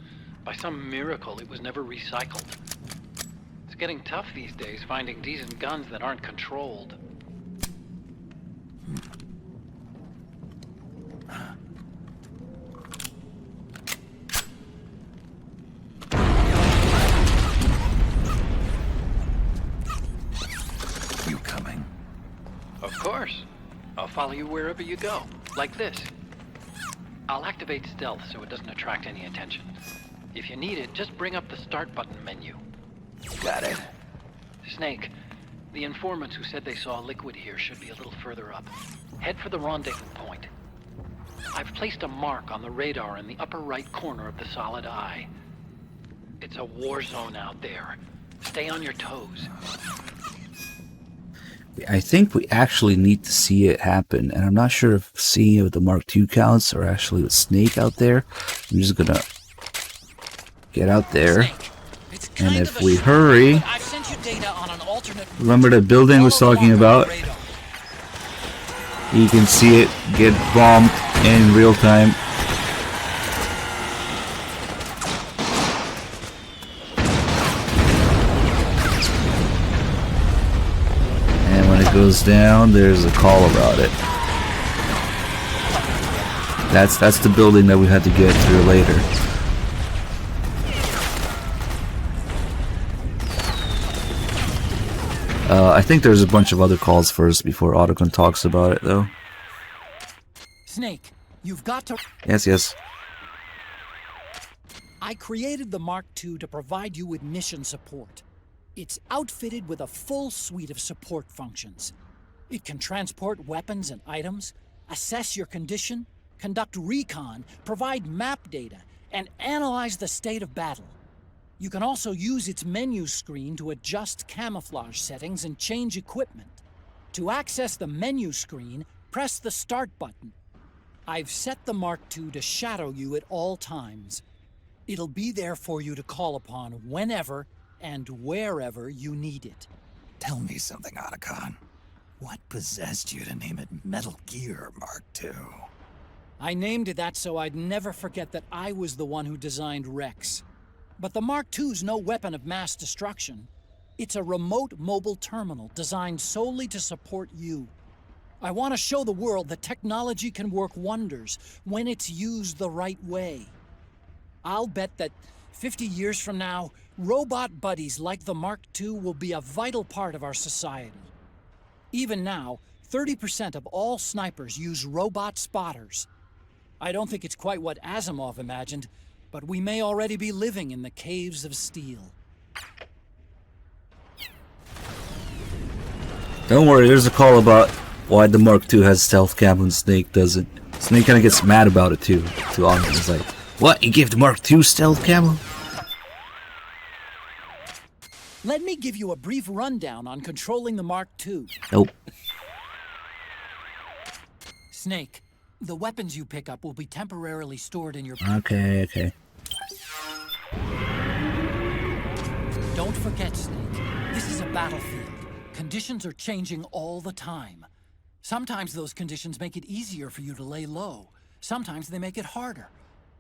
By some miracle, it was never recycled. It's getting tough these days finding decent guns that aren't controlled. You coming? Of course. I'll follow you wherever you go, like this. I'll activate stealth so it doesn't attract any attention. If you need it, just bring up the start button menu. Got it. Snake, the informants who said they saw liquid here should be a little further up. Head for the rendezvous point. I've placed a mark on the radar in the upper right corner of the Solid Eye. It's a war zone out there. Stay on your toes. I think we actually need to see it happen, and I'm not sure if seeing it with the Mark II counts or actually with Snake out there. I'm just gonna get out there, and if we hurry, remember the building I was talking about? You can see it get bombed in real time. Goes down, there's a call about it. That's the building that we had to get through later. I think there's a bunch of other calls first before Otacon talks about it, though. Snake, you've got to... Yes. I created the Mark II to provide you with mission support. It's outfitted with a full suite of support functions. It can transport weapons and items, assess your condition, conduct recon, provide map data, and analyze the state of battle. You can also use its menu screen to adjust camouflage settings and change equipment. To access the menu screen, press the Start button. I've set the Mark II to shadow you at all times. It'll be there for you to call upon whenever and wherever you need it. Tell me something, Otacon. What possessed you to name it Metal Gear Mark II? I named it that so I'd never forget that I was the one who designed Rex. But the Mark II's no weapon of mass destruction. It's a remote mobile terminal designed solely to support you. I want to show the world that technology can work wonders when it's used the right way. I'll bet that 50 years from now, robot buddies like the Mark II will be a vital part of our society. Even now, 30% of all snipers use robot spotters. I don't think it's quite what Asimov imagined, but we may already be living in the caves of steel. Don't worry, there's a call about why the Mark II has stealth cam and Snake doesn't. Snake kind of gets mad about it too often. He's like, what? You gave the Mark II stealth camo? Let me give you a brief rundown on controlling the Mark II. Nope. Snake, the weapons you pick up will be temporarily stored in your... Okay. Don't forget, Snake, this is a battlefield. Conditions are changing all the time. Sometimes those conditions make it easier for you to lay low. Sometimes they make it harder.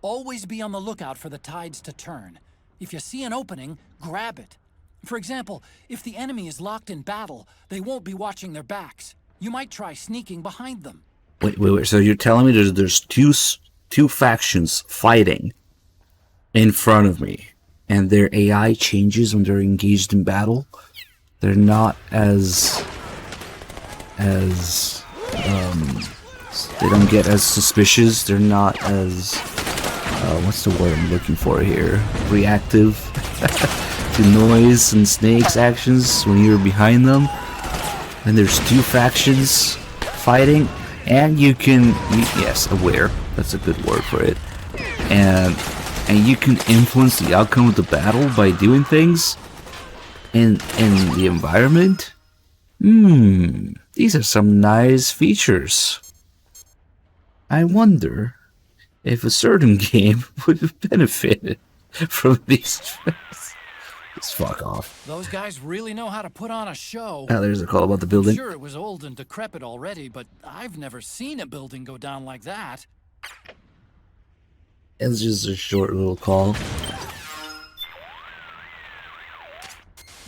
Always be on the lookout for the tides to turn. If you see an opening, grab it. For example, if the enemy is locked in battle, they won't be watching their backs. You might try sneaking behind them. Wait. So you're telling me there's two factions fighting in front of me, and their AI changes when they're engaged in battle? They're not as they don't get as suspicious. They're not as what's the word I'm looking for here? Reactive to noise and Snake's actions when you're behind them. And there's two factions fighting, and you can yes, aware. That's a good word for it. And you can influence the outcome of the battle by doing things in the environment. These are some nice features. I wonder if a certain game would have benefited from these. Just fuck off. Those guys really know how to put on a show. Ah, there's a call about the building. Sure, it was old and decrepit already, but I've never seen a building go down like that. It's just a short little call.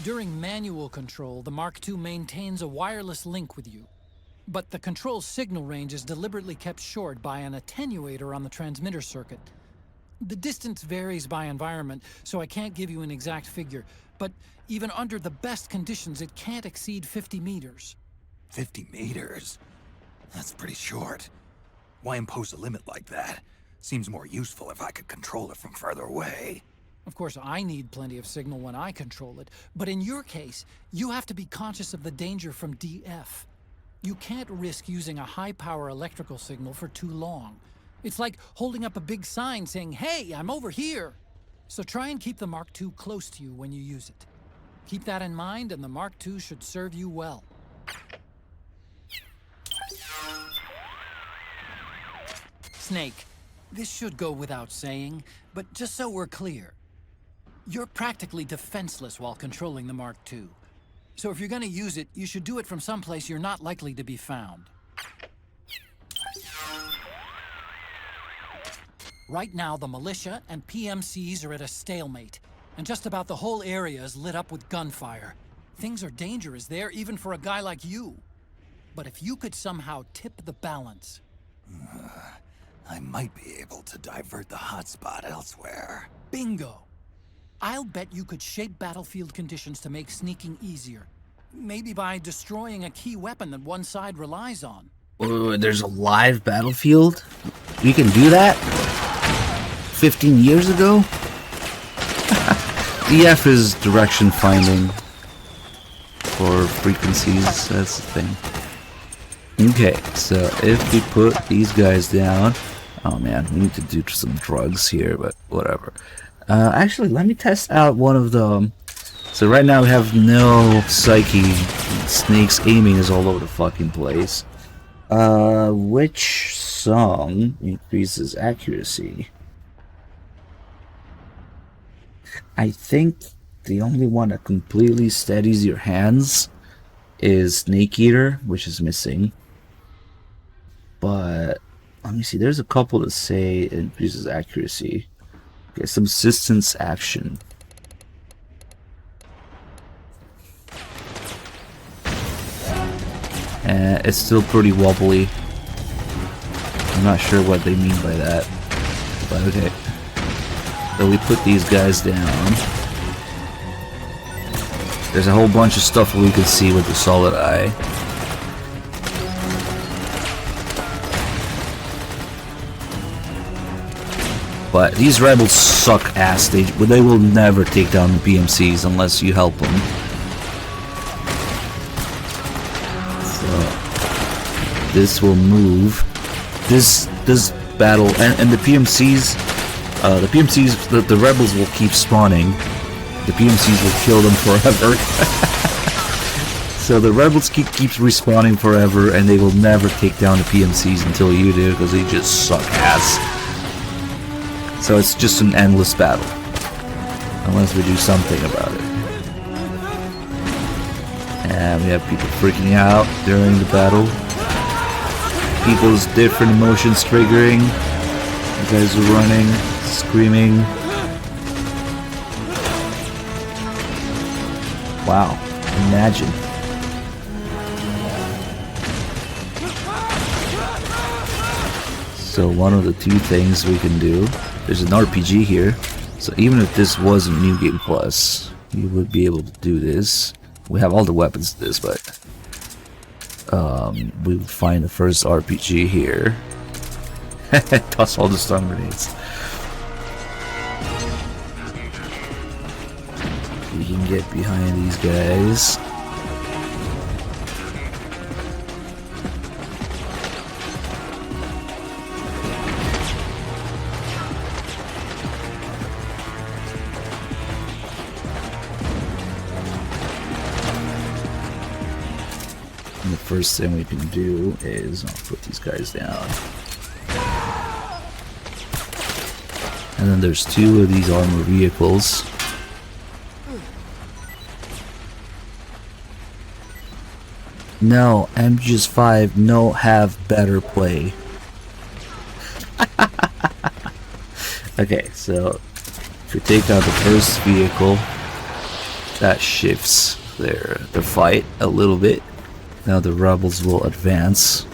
During manual control, the Mark II maintains a wireless link with you. But the control signal range is deliberately kept short by an attenuator on the transmitter circuit. The distance varies by environment, so I can't give you an exact figure. But even under the best conditions, it can't exceed 50 meters. 50 meters? That's pretty short. Why impose a limit like that? Seems more useful if I could control it from further away. Of course, I need plenty of signal when I control it, but in your case, you have to be conscious of the danger from DF. You can't risk using a high-power electrical signal for too long. It's like holding up a big sign saying, "Hey, I'm over here!" So try and keep the Mark II close to you when you use it. Keep that in mind, and the Mark II should serve you well. Snake, this should go without saying, but just so we're clear, you're practically defenseless while controlling the Mark II. So if you're going to use it, you should do it from someplace you're not likely to be found. Right now, the militia and PMCs are at a stalemate, and just about the whole area is lit up with gunfire. Things are dangerous there, even for a guy like you. But if you could somehow tip the balance... I might be able to divert the hotspot elsewhere. Bingo! I'll bet you could shape battlefield conditions to make sneaking easier. Maybe by destroying a key weapon that one side relies on. There's a live battlefield? You can do that? 15 years ago? DF is direction finding for frequencies, that's the thing. Okay, so if we put these guys down, Oh man, we need to do some drugs here, but whatever. Actually, let me test out one of the... So right now we have no psyche. Snake's aiming is all over the fucking place. Which song increases accuracy? I think the only one that completely steadies your hands is Snake Eater, which is missing. But let me see, there's a couple that say it increases accuracy. Okay, subsistence action. It's still pretty wobbly. I'm not sure what they mean by that. But okay. So we put these guys down. There's a whole bunch of stuff we can see with the solid eye. But these rebels suck ass. They will never take down the BMCs unless you help them. So this will move. This battle and the PMCs, the rebels will keep spawning. The PMCs will kill them forever. So the rebels keeps respawning forever, and they will never take down the PMCs until you do, because they just suck ass. So it's just an endless battle, unless we do something about it. And we have people freaking out during the battle. People's different emotions triggering. You guys are running, screaming. Wow, imagine. So one of the two things we can do, there's an RPG here, so even if this wasn't New Game Plus, you would be able to do this. We have all the weapons to this, but we would find the first RPG here. Toss all the stun grenades. We can get behind these guys. And the first thing we can do is I'll put these guys down. And then there's two of these armored vehicles. No, MGS5, no have better play. Okay, so if we take out the first vehicle, that shifts the fight a little bit. Now the rebels will advance.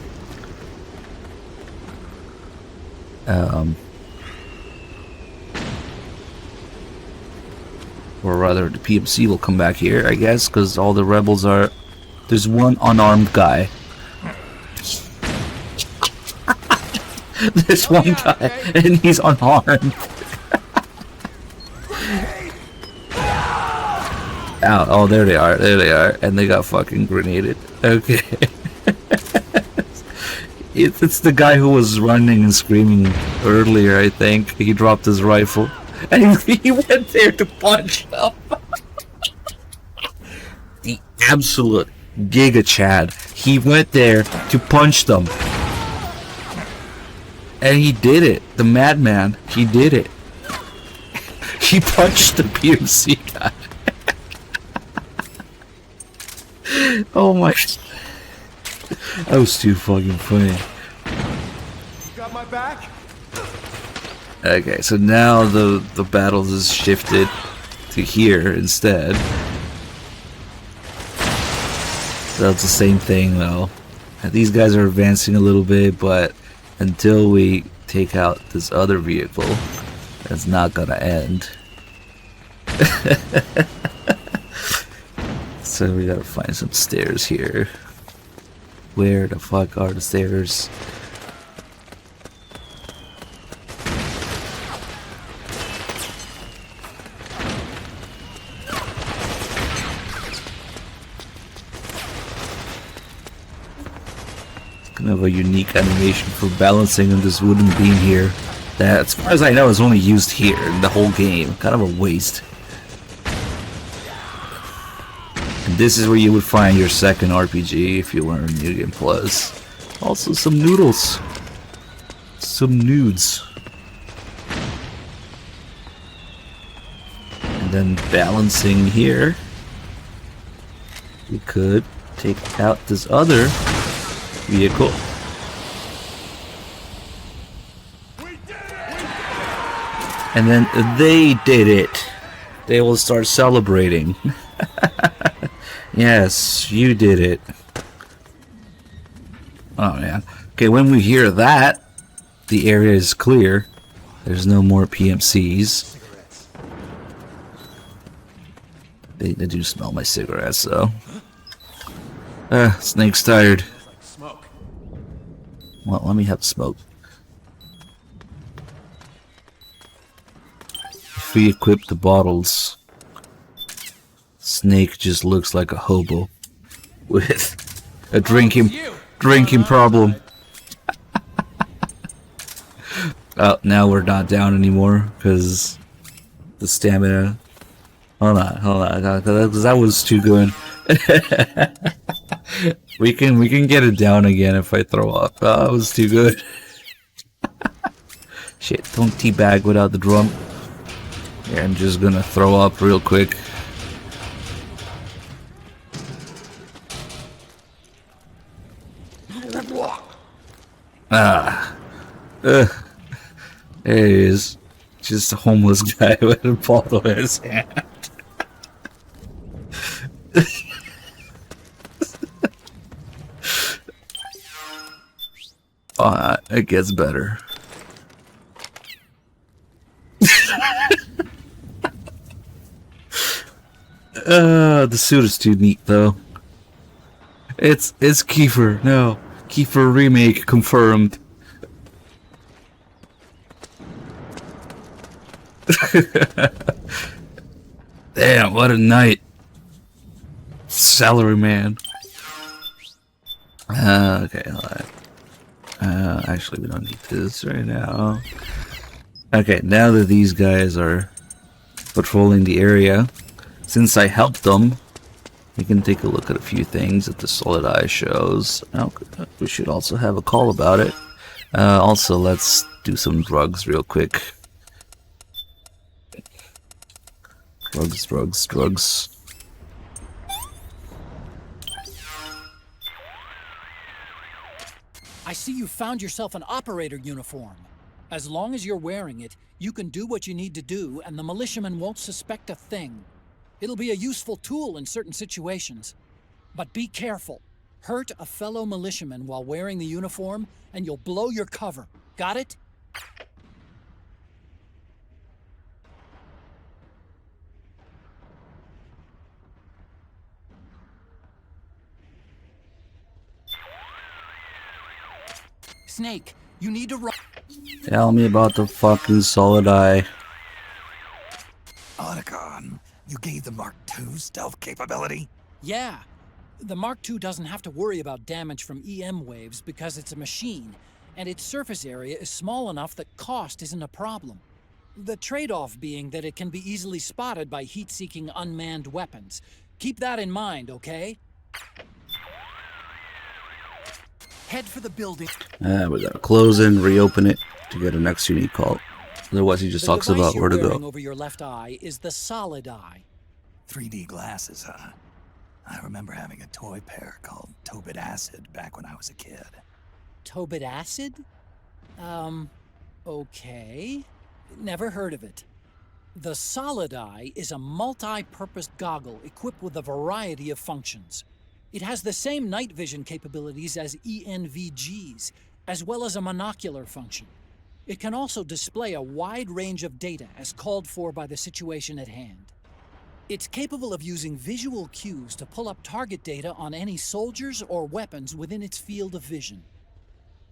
Or rather, the PMC will come back here, I guess, because all the rebels are... There's one unarmed guy. There's one guy, and he's unarmed. Ow, oh, there they are, and they got fucking grenaded. Okay. It's the guy who was running and screaming earlier, I think. He dropped his rifle, and he went there to punch them. The absolute Giga Chad. He went there to punch them. And he did it. The madman. He did it. He punched the PMC guy. Oh my. That was too fucking funny. You got my back? Okay, so now the battles is shifted to here instead. That's the same thing though. These guys are advancing a little bit, but until we take out this other vehicle, it's not gonna end. So we gotta find some stairs here. Where the fuck are the stairs? kind of a unique animation for balancing on this wooden beam here. That, as far as I know, is only used here in the whole game. Kind of a waste. And this is where you would find your second RPG if you were in New Game Plus. Also some noodles. Some nudes. And then balancing here, we could take out this other vehicle. And then they did it. They will start celebrating. Yes, you did it. Oh man. Okay, when we hear that, the area is clear. There's no more PMCs. They do smell my cigarettes though. Snake's tired. Well, let me have a smoke. If we equip the bottles, Snake just looks like a hobo with a drinking problem. Oh, now we're not down anymore because the stamina. Hold on, because that was too good. we can get it down again if I throw up. Oh, that was too good. Shit, don't teabag without the drum. Yeah, I'm just gonna throw up real quick. There he is. Just a homeless guy with a bottle in his hand. It gets better. The suit is too neat though. It's Kiefer. No, Kiefer remake confirmed. Damn, what a night. Salaryman. Okay, actually we don't need this right now. Okay, now that these guys are patrolling the area, since I helped them, we can take a look at a few things that the Solid Eye shows. Oh, we should also have a call about it. Also, let's do some drugs real quick. Drugs. I see you found yourself an operator uniform. As long as you're wearing it, you can do what you need to do, and the militiamen won't suspect a thing. It'll be a useful tool in certain situations. But be careful. Hurt a fellow militiaman while wearing the uniform, and you'll blow your cover. Got it? Snake, you need to run. Tell me about the fucking Solid Eye. Otacon, you gave the Mark II stealth capability? Yeah. The Mark II doesn't have to worry about damage from EM waves because it's a machine, and its surface area is small enough that cost isn't a problem. The trade-off being that it can be easily spotted by heat-seeking unmanned weapons. Keep that in mind, okay? Head for the building. We gotta close and reopen it to get a next unique call. Otherwise, he just talks about where to go. Over your left eye is the Solid Eye. 3D glasses, huh? I remember having a toy pair called Tobit Acid back when I was a kid. Tobit Acid? Okay. Never heard of it. The Solid Eye is a multi-purpose goggle equipped with a variety of functions. It has the same night vision capabilities as ENVGs, as well as a monocular function. It can also display a wide range of data as called for by the situation at hand. It's capable of using visual cues to pull up target data on any soldiers or weapons within its field of vision.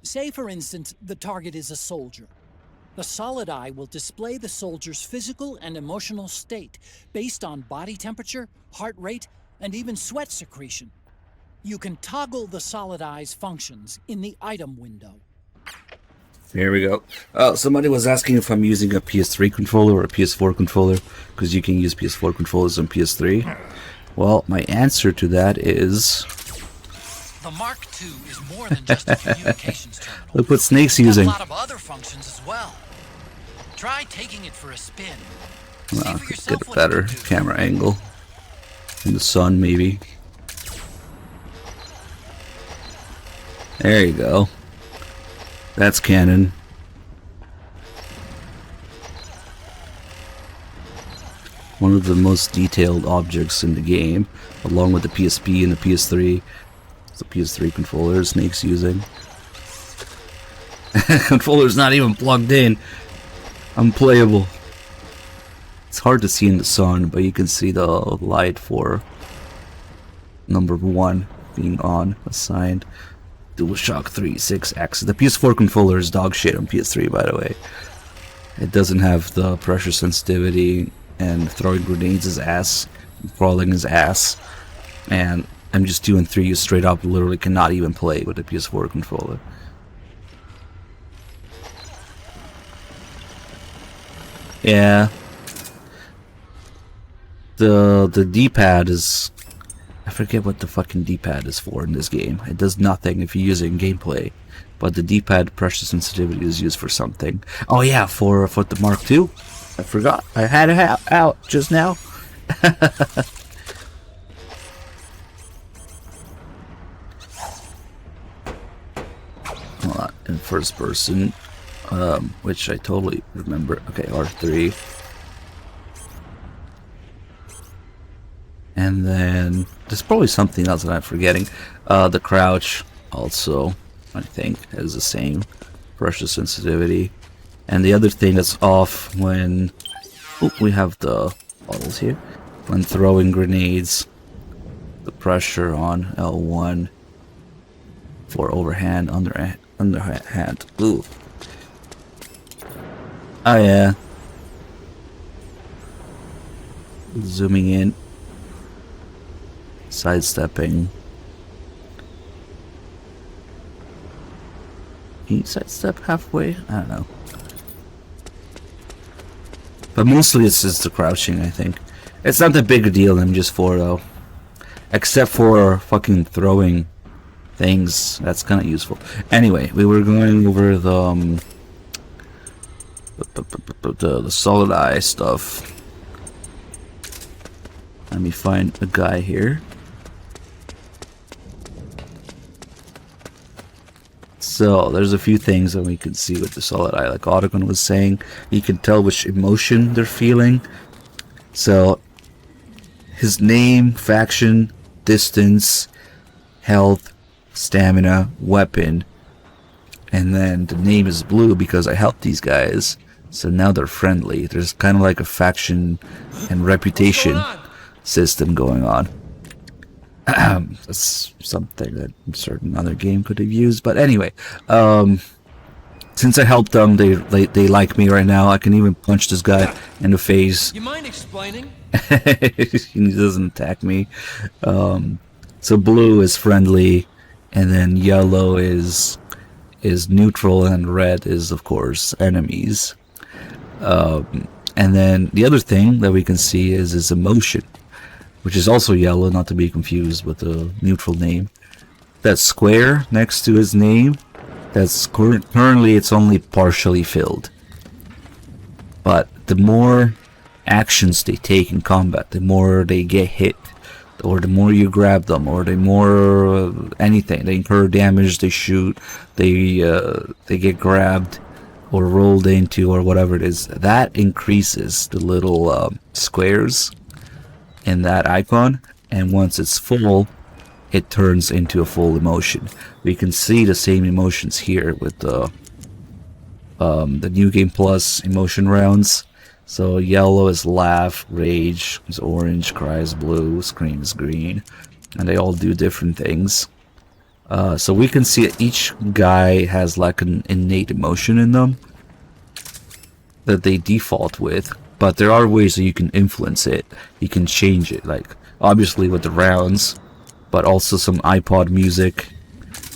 Say, for instance, the target is a soldier. The Solid Eye will display the soldier's physical and emotional state based on body temperature, heart rate, and even sweat secretion. You can toggle the Solid Eye's functions in the item window. Here we go. Somebody was asking if I'm using a PS3 controller or a PS4 controller, because you can use PS4 controllers on PS3. Well, my answer to that is... The Mark II is more than just a communications terminal. Look what Snake's It's got using. a lot of other functions as well. Try taking it for a spin. See Well, for get yourself a what it better can do. camera angle. In the sun, maybe. There you go. That's canon. One of the most detailed objects in the game, along with the PSP and the PS3. It's the PS3 controller Snake's using. Controller's not even plugged in. Unplayable. It's hard to see in the sun, but you can see the light for number 1 being on, assigned. DualShock 3 6X. The PS4 controller is dog shit on PS3, by the way. It doesn't have the pressure sensitivity, and throwing grenades is ass, crawling is ass, and MGS2 and 3 you straight up literally cannot even play with the PS4 controller. Yeah. The D-pad is... I forget what the fucking D-pad is for in this game. It does nothing if you use it in gameplay. But the D-pad pressure sensitivity is used for something. Oh yeah, for the Mark II. I forgot. I had it out just now. Hold on. In first person, which I totally remember. Okay, R3. And then there's probably something else that I'm forgetting. The crouch also, I think, has the same pressure sensitivity. And the other thing that's off when... Oh, we have the bottles here. When throwing grenades, the pressure on L1 for overhand, underhand. Ooh. Oh yeah. Zooming in. Sidestepping. Can you sidestep halfway? I don't know. But mostly it's just the crouching, I think. It's not that big a deal in MGS4 though. Except for fucking throwing things. That's kind of useful. Anyway, we were going over the Solid Eye stuff. Let me find a guy here. So there's a few things that we can see with the Solid Eye, like Otacon was saying. You can tell which emotion they're feeling. So his name, faction, distance, health, stamina, weapon, and then the name is blue because I helped these guys. So now they're friendly. There's kind of like a faction and reputation system going on. That's something that a certain other game could have used, but anyway, since I helped them, they like me right now. I can even punch this guy in the face. You mind explaining? He doesn't attack me. So blue is friendly, and then yellow is neutral, and red is of course enemies. And then the other thing that we can see is his emotion, which is also yellow, not to be confused with the neutral name. That square next to his name, that's currently it's only partially filled. But the more actions they take in combat, the more they get hit, or the more you grab them, or the more anything. They incur damage, they shoot, they get grabbed, or rolled into, or whatever it is. That increases the little squares in that icon, and once it's full, it turns into a full emotion. We can see the same emotions here with the New Game Plus emotion rounds. So yellow is laugh, rage is orange, cry is blue, scream is green, and they all do different things. So we can see that each guy has like an innate emotion in them that they default with. But there are ways that you can influence it. You can change it. Like, obviously with the rounds, but also some iPod music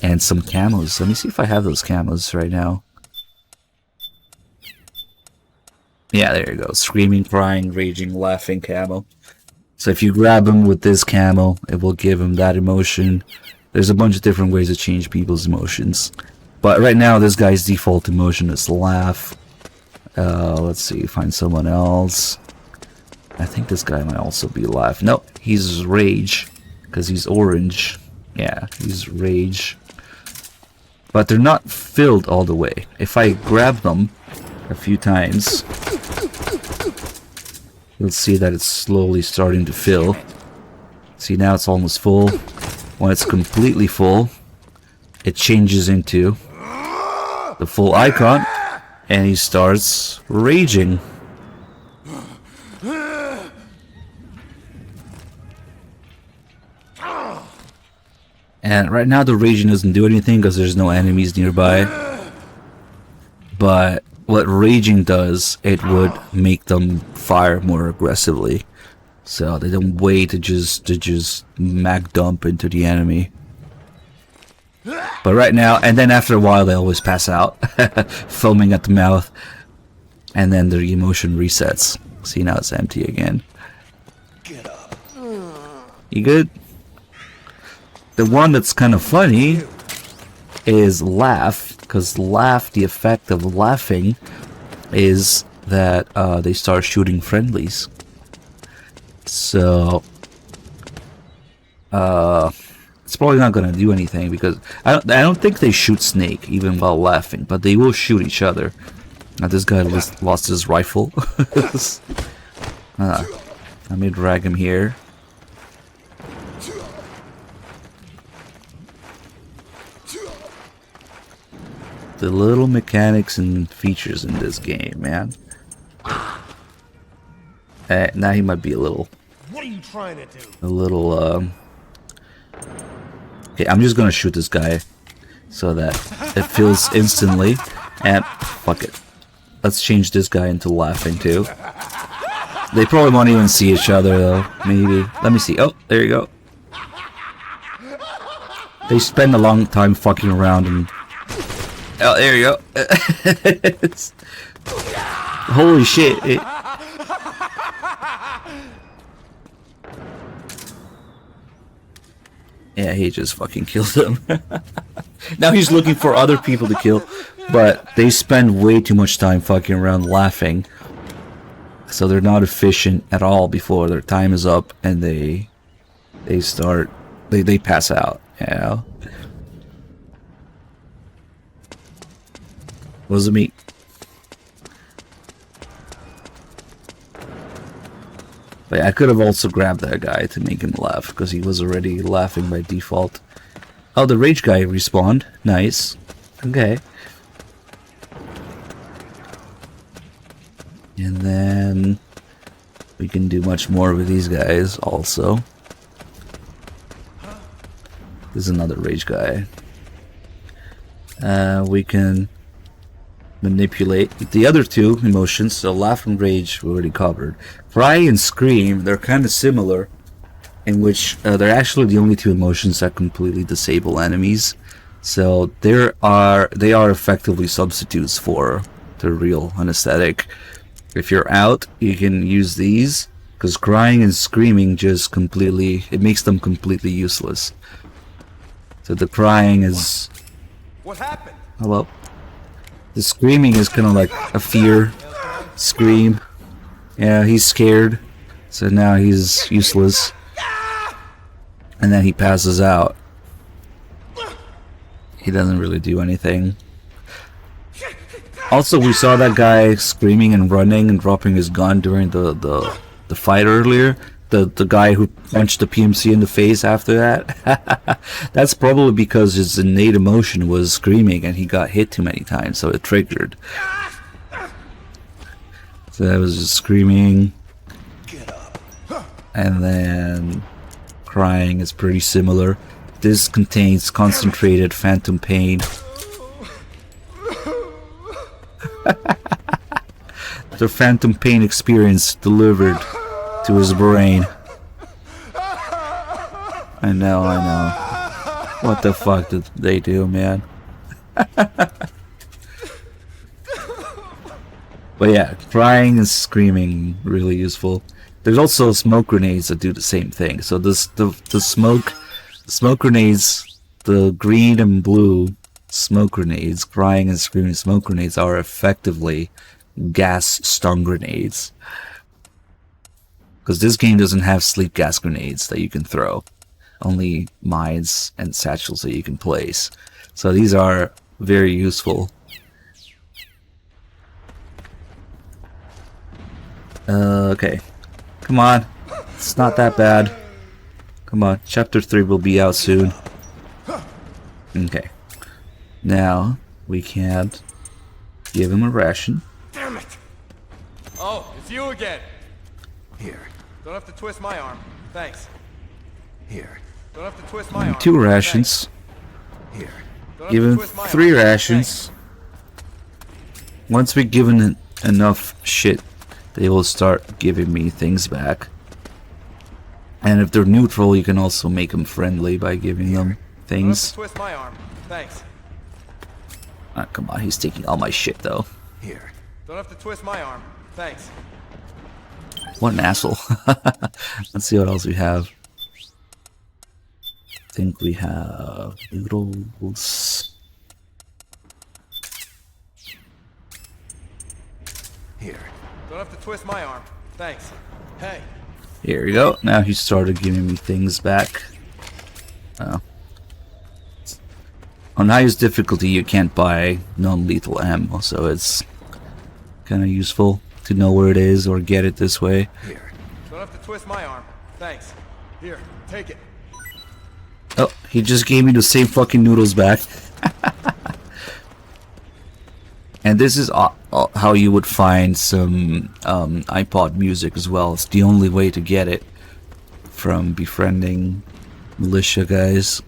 and some camos. Let me see if I have those camos right now. Yeah, there you go. Screaming, crying, raging, laughing camo. So if you grab him with this camo, it will give him that emotion. There's a bunch of different ways to change people's emotions. But right now, this guy's default emotion is laugh. Let's see, find someone else. I think this guy might also be laugh. No, he's rage, because he's orange. Yeah, he's rage. But they're not filled all the way. If I grab them a few times, you'll see that it's slowly starting to fill. See, now it's almost full. When it's completely full, it changes into the full icon, and he starts raging. And right now the raging doesn't do anything because there's no enemies nearby. But what raging does, it would make them fire more aggressively. So they don't wait to just mag dump into the enemy. But right now, and then after a while they always pass out, foaming at the mouth. And then their emotion resets. See, now it's empty again. Get up. You good? The one that's kind of funny is laugh, because laugh, the effect of laughing is that they start shooting friendlies. So it's probably not gonna do anything because I don't think they shoot Snake even while laughing, but they will shoot each other. Now this guy lost his rifle. Let me drag him here. The little mechanics and features in this game, man. Now he might be a little... What are you trying to do? A little, Okay, I'm just gonna shoot this guy so that it fills instantly. And fuck it. Let's change this guy into laughing too. They probably won't even see each other though. Maybe. Let me see. Oh, there you go. They spend a long time fucking around and... Oh, there you go. Holy shit. Yeah, he just fucking killed him. Now he's looking for other people to kill, but they spend way too much time fucking around laughing. So they're not efficient at all before their time is up and they pass out, you know? Wasn't me. But I could have also grabbed that guy to make him laugh, because he was already laughing by default. Oh, the rage guy respawned. Nice. Okay. And then we can do much more with these guys also. There's another rage guy. We can manipulate the other two emotions. So laugh and rage we already covered. Cry and scream, they're kind of similar, in which they're actually the only two emotions that completely disable enemies. So they are effectively substitutes for the real anesthetic. If you're out, you can use these, because crying and screaming just completely, it makes them completely useless. So the crying is... What happened? Hello? The screaming is kind of like a fear scream. Yeah, he's scared, so now he's useless. And then he passes out. He doesn't really do anything. Also, we saw that guy screaming and running and dropping his gun during the fight earlier. The guy who punched the PMC in the face after that. That's probably because his innate emotion was screaming and he got hit too many times, so it triggered. So that was just screaming. And then crying is pretty similar. This contains concentrated phantom pain. The phantom pain experience delivered to his brain. I know. What the fuck did they do, man? But yeah, crying and screaming, really useful. There's also smoke grenades that do the same thing. So the smoke grenades, the green and blue smoke grenades, crying and screaming smoke grenades are effectively gas stun grenades. Because this game doesn't have sleep gas grenades that you can throw. Only mines and satchels that you can place. So these are very useful. Okay. Come on. It's not that bad. Come on. Chapter 3 will be out soon. Okay. Now, we can't give him a ration. Damn it! Oh, it's you again. Here. Don't have to twist my arm. Thanks. Here. Don't have to twist my arm. 2 rations. Here. Don't Give have to him twist my 3 arm. rations. Once we've given enough shit, they will start giving me things back. And if they're neutral, you can also make them friendly by giving them things. Don't have to twist my arm. Thanks. Ah, come on, he's taking all my shit though. Here. Don't have to twist my arm. Thanks. What an asshole. Let's see what else we have. I think we have noodles. Here. Don't have to twist my arm. Thanks. Hey. Here we go. Now he started giving me things back. Oh. On highest difficulty you can't buy non-lethal ammo, so it's kind of useful to know where it is or get it this way. Here. Don't have to twist my arm. Thanks. Here, take it. Oh, he just gave me the same fucking noodles back. And this is how you would find some iPod music as well. It's the only way to get it from befriending militia guys.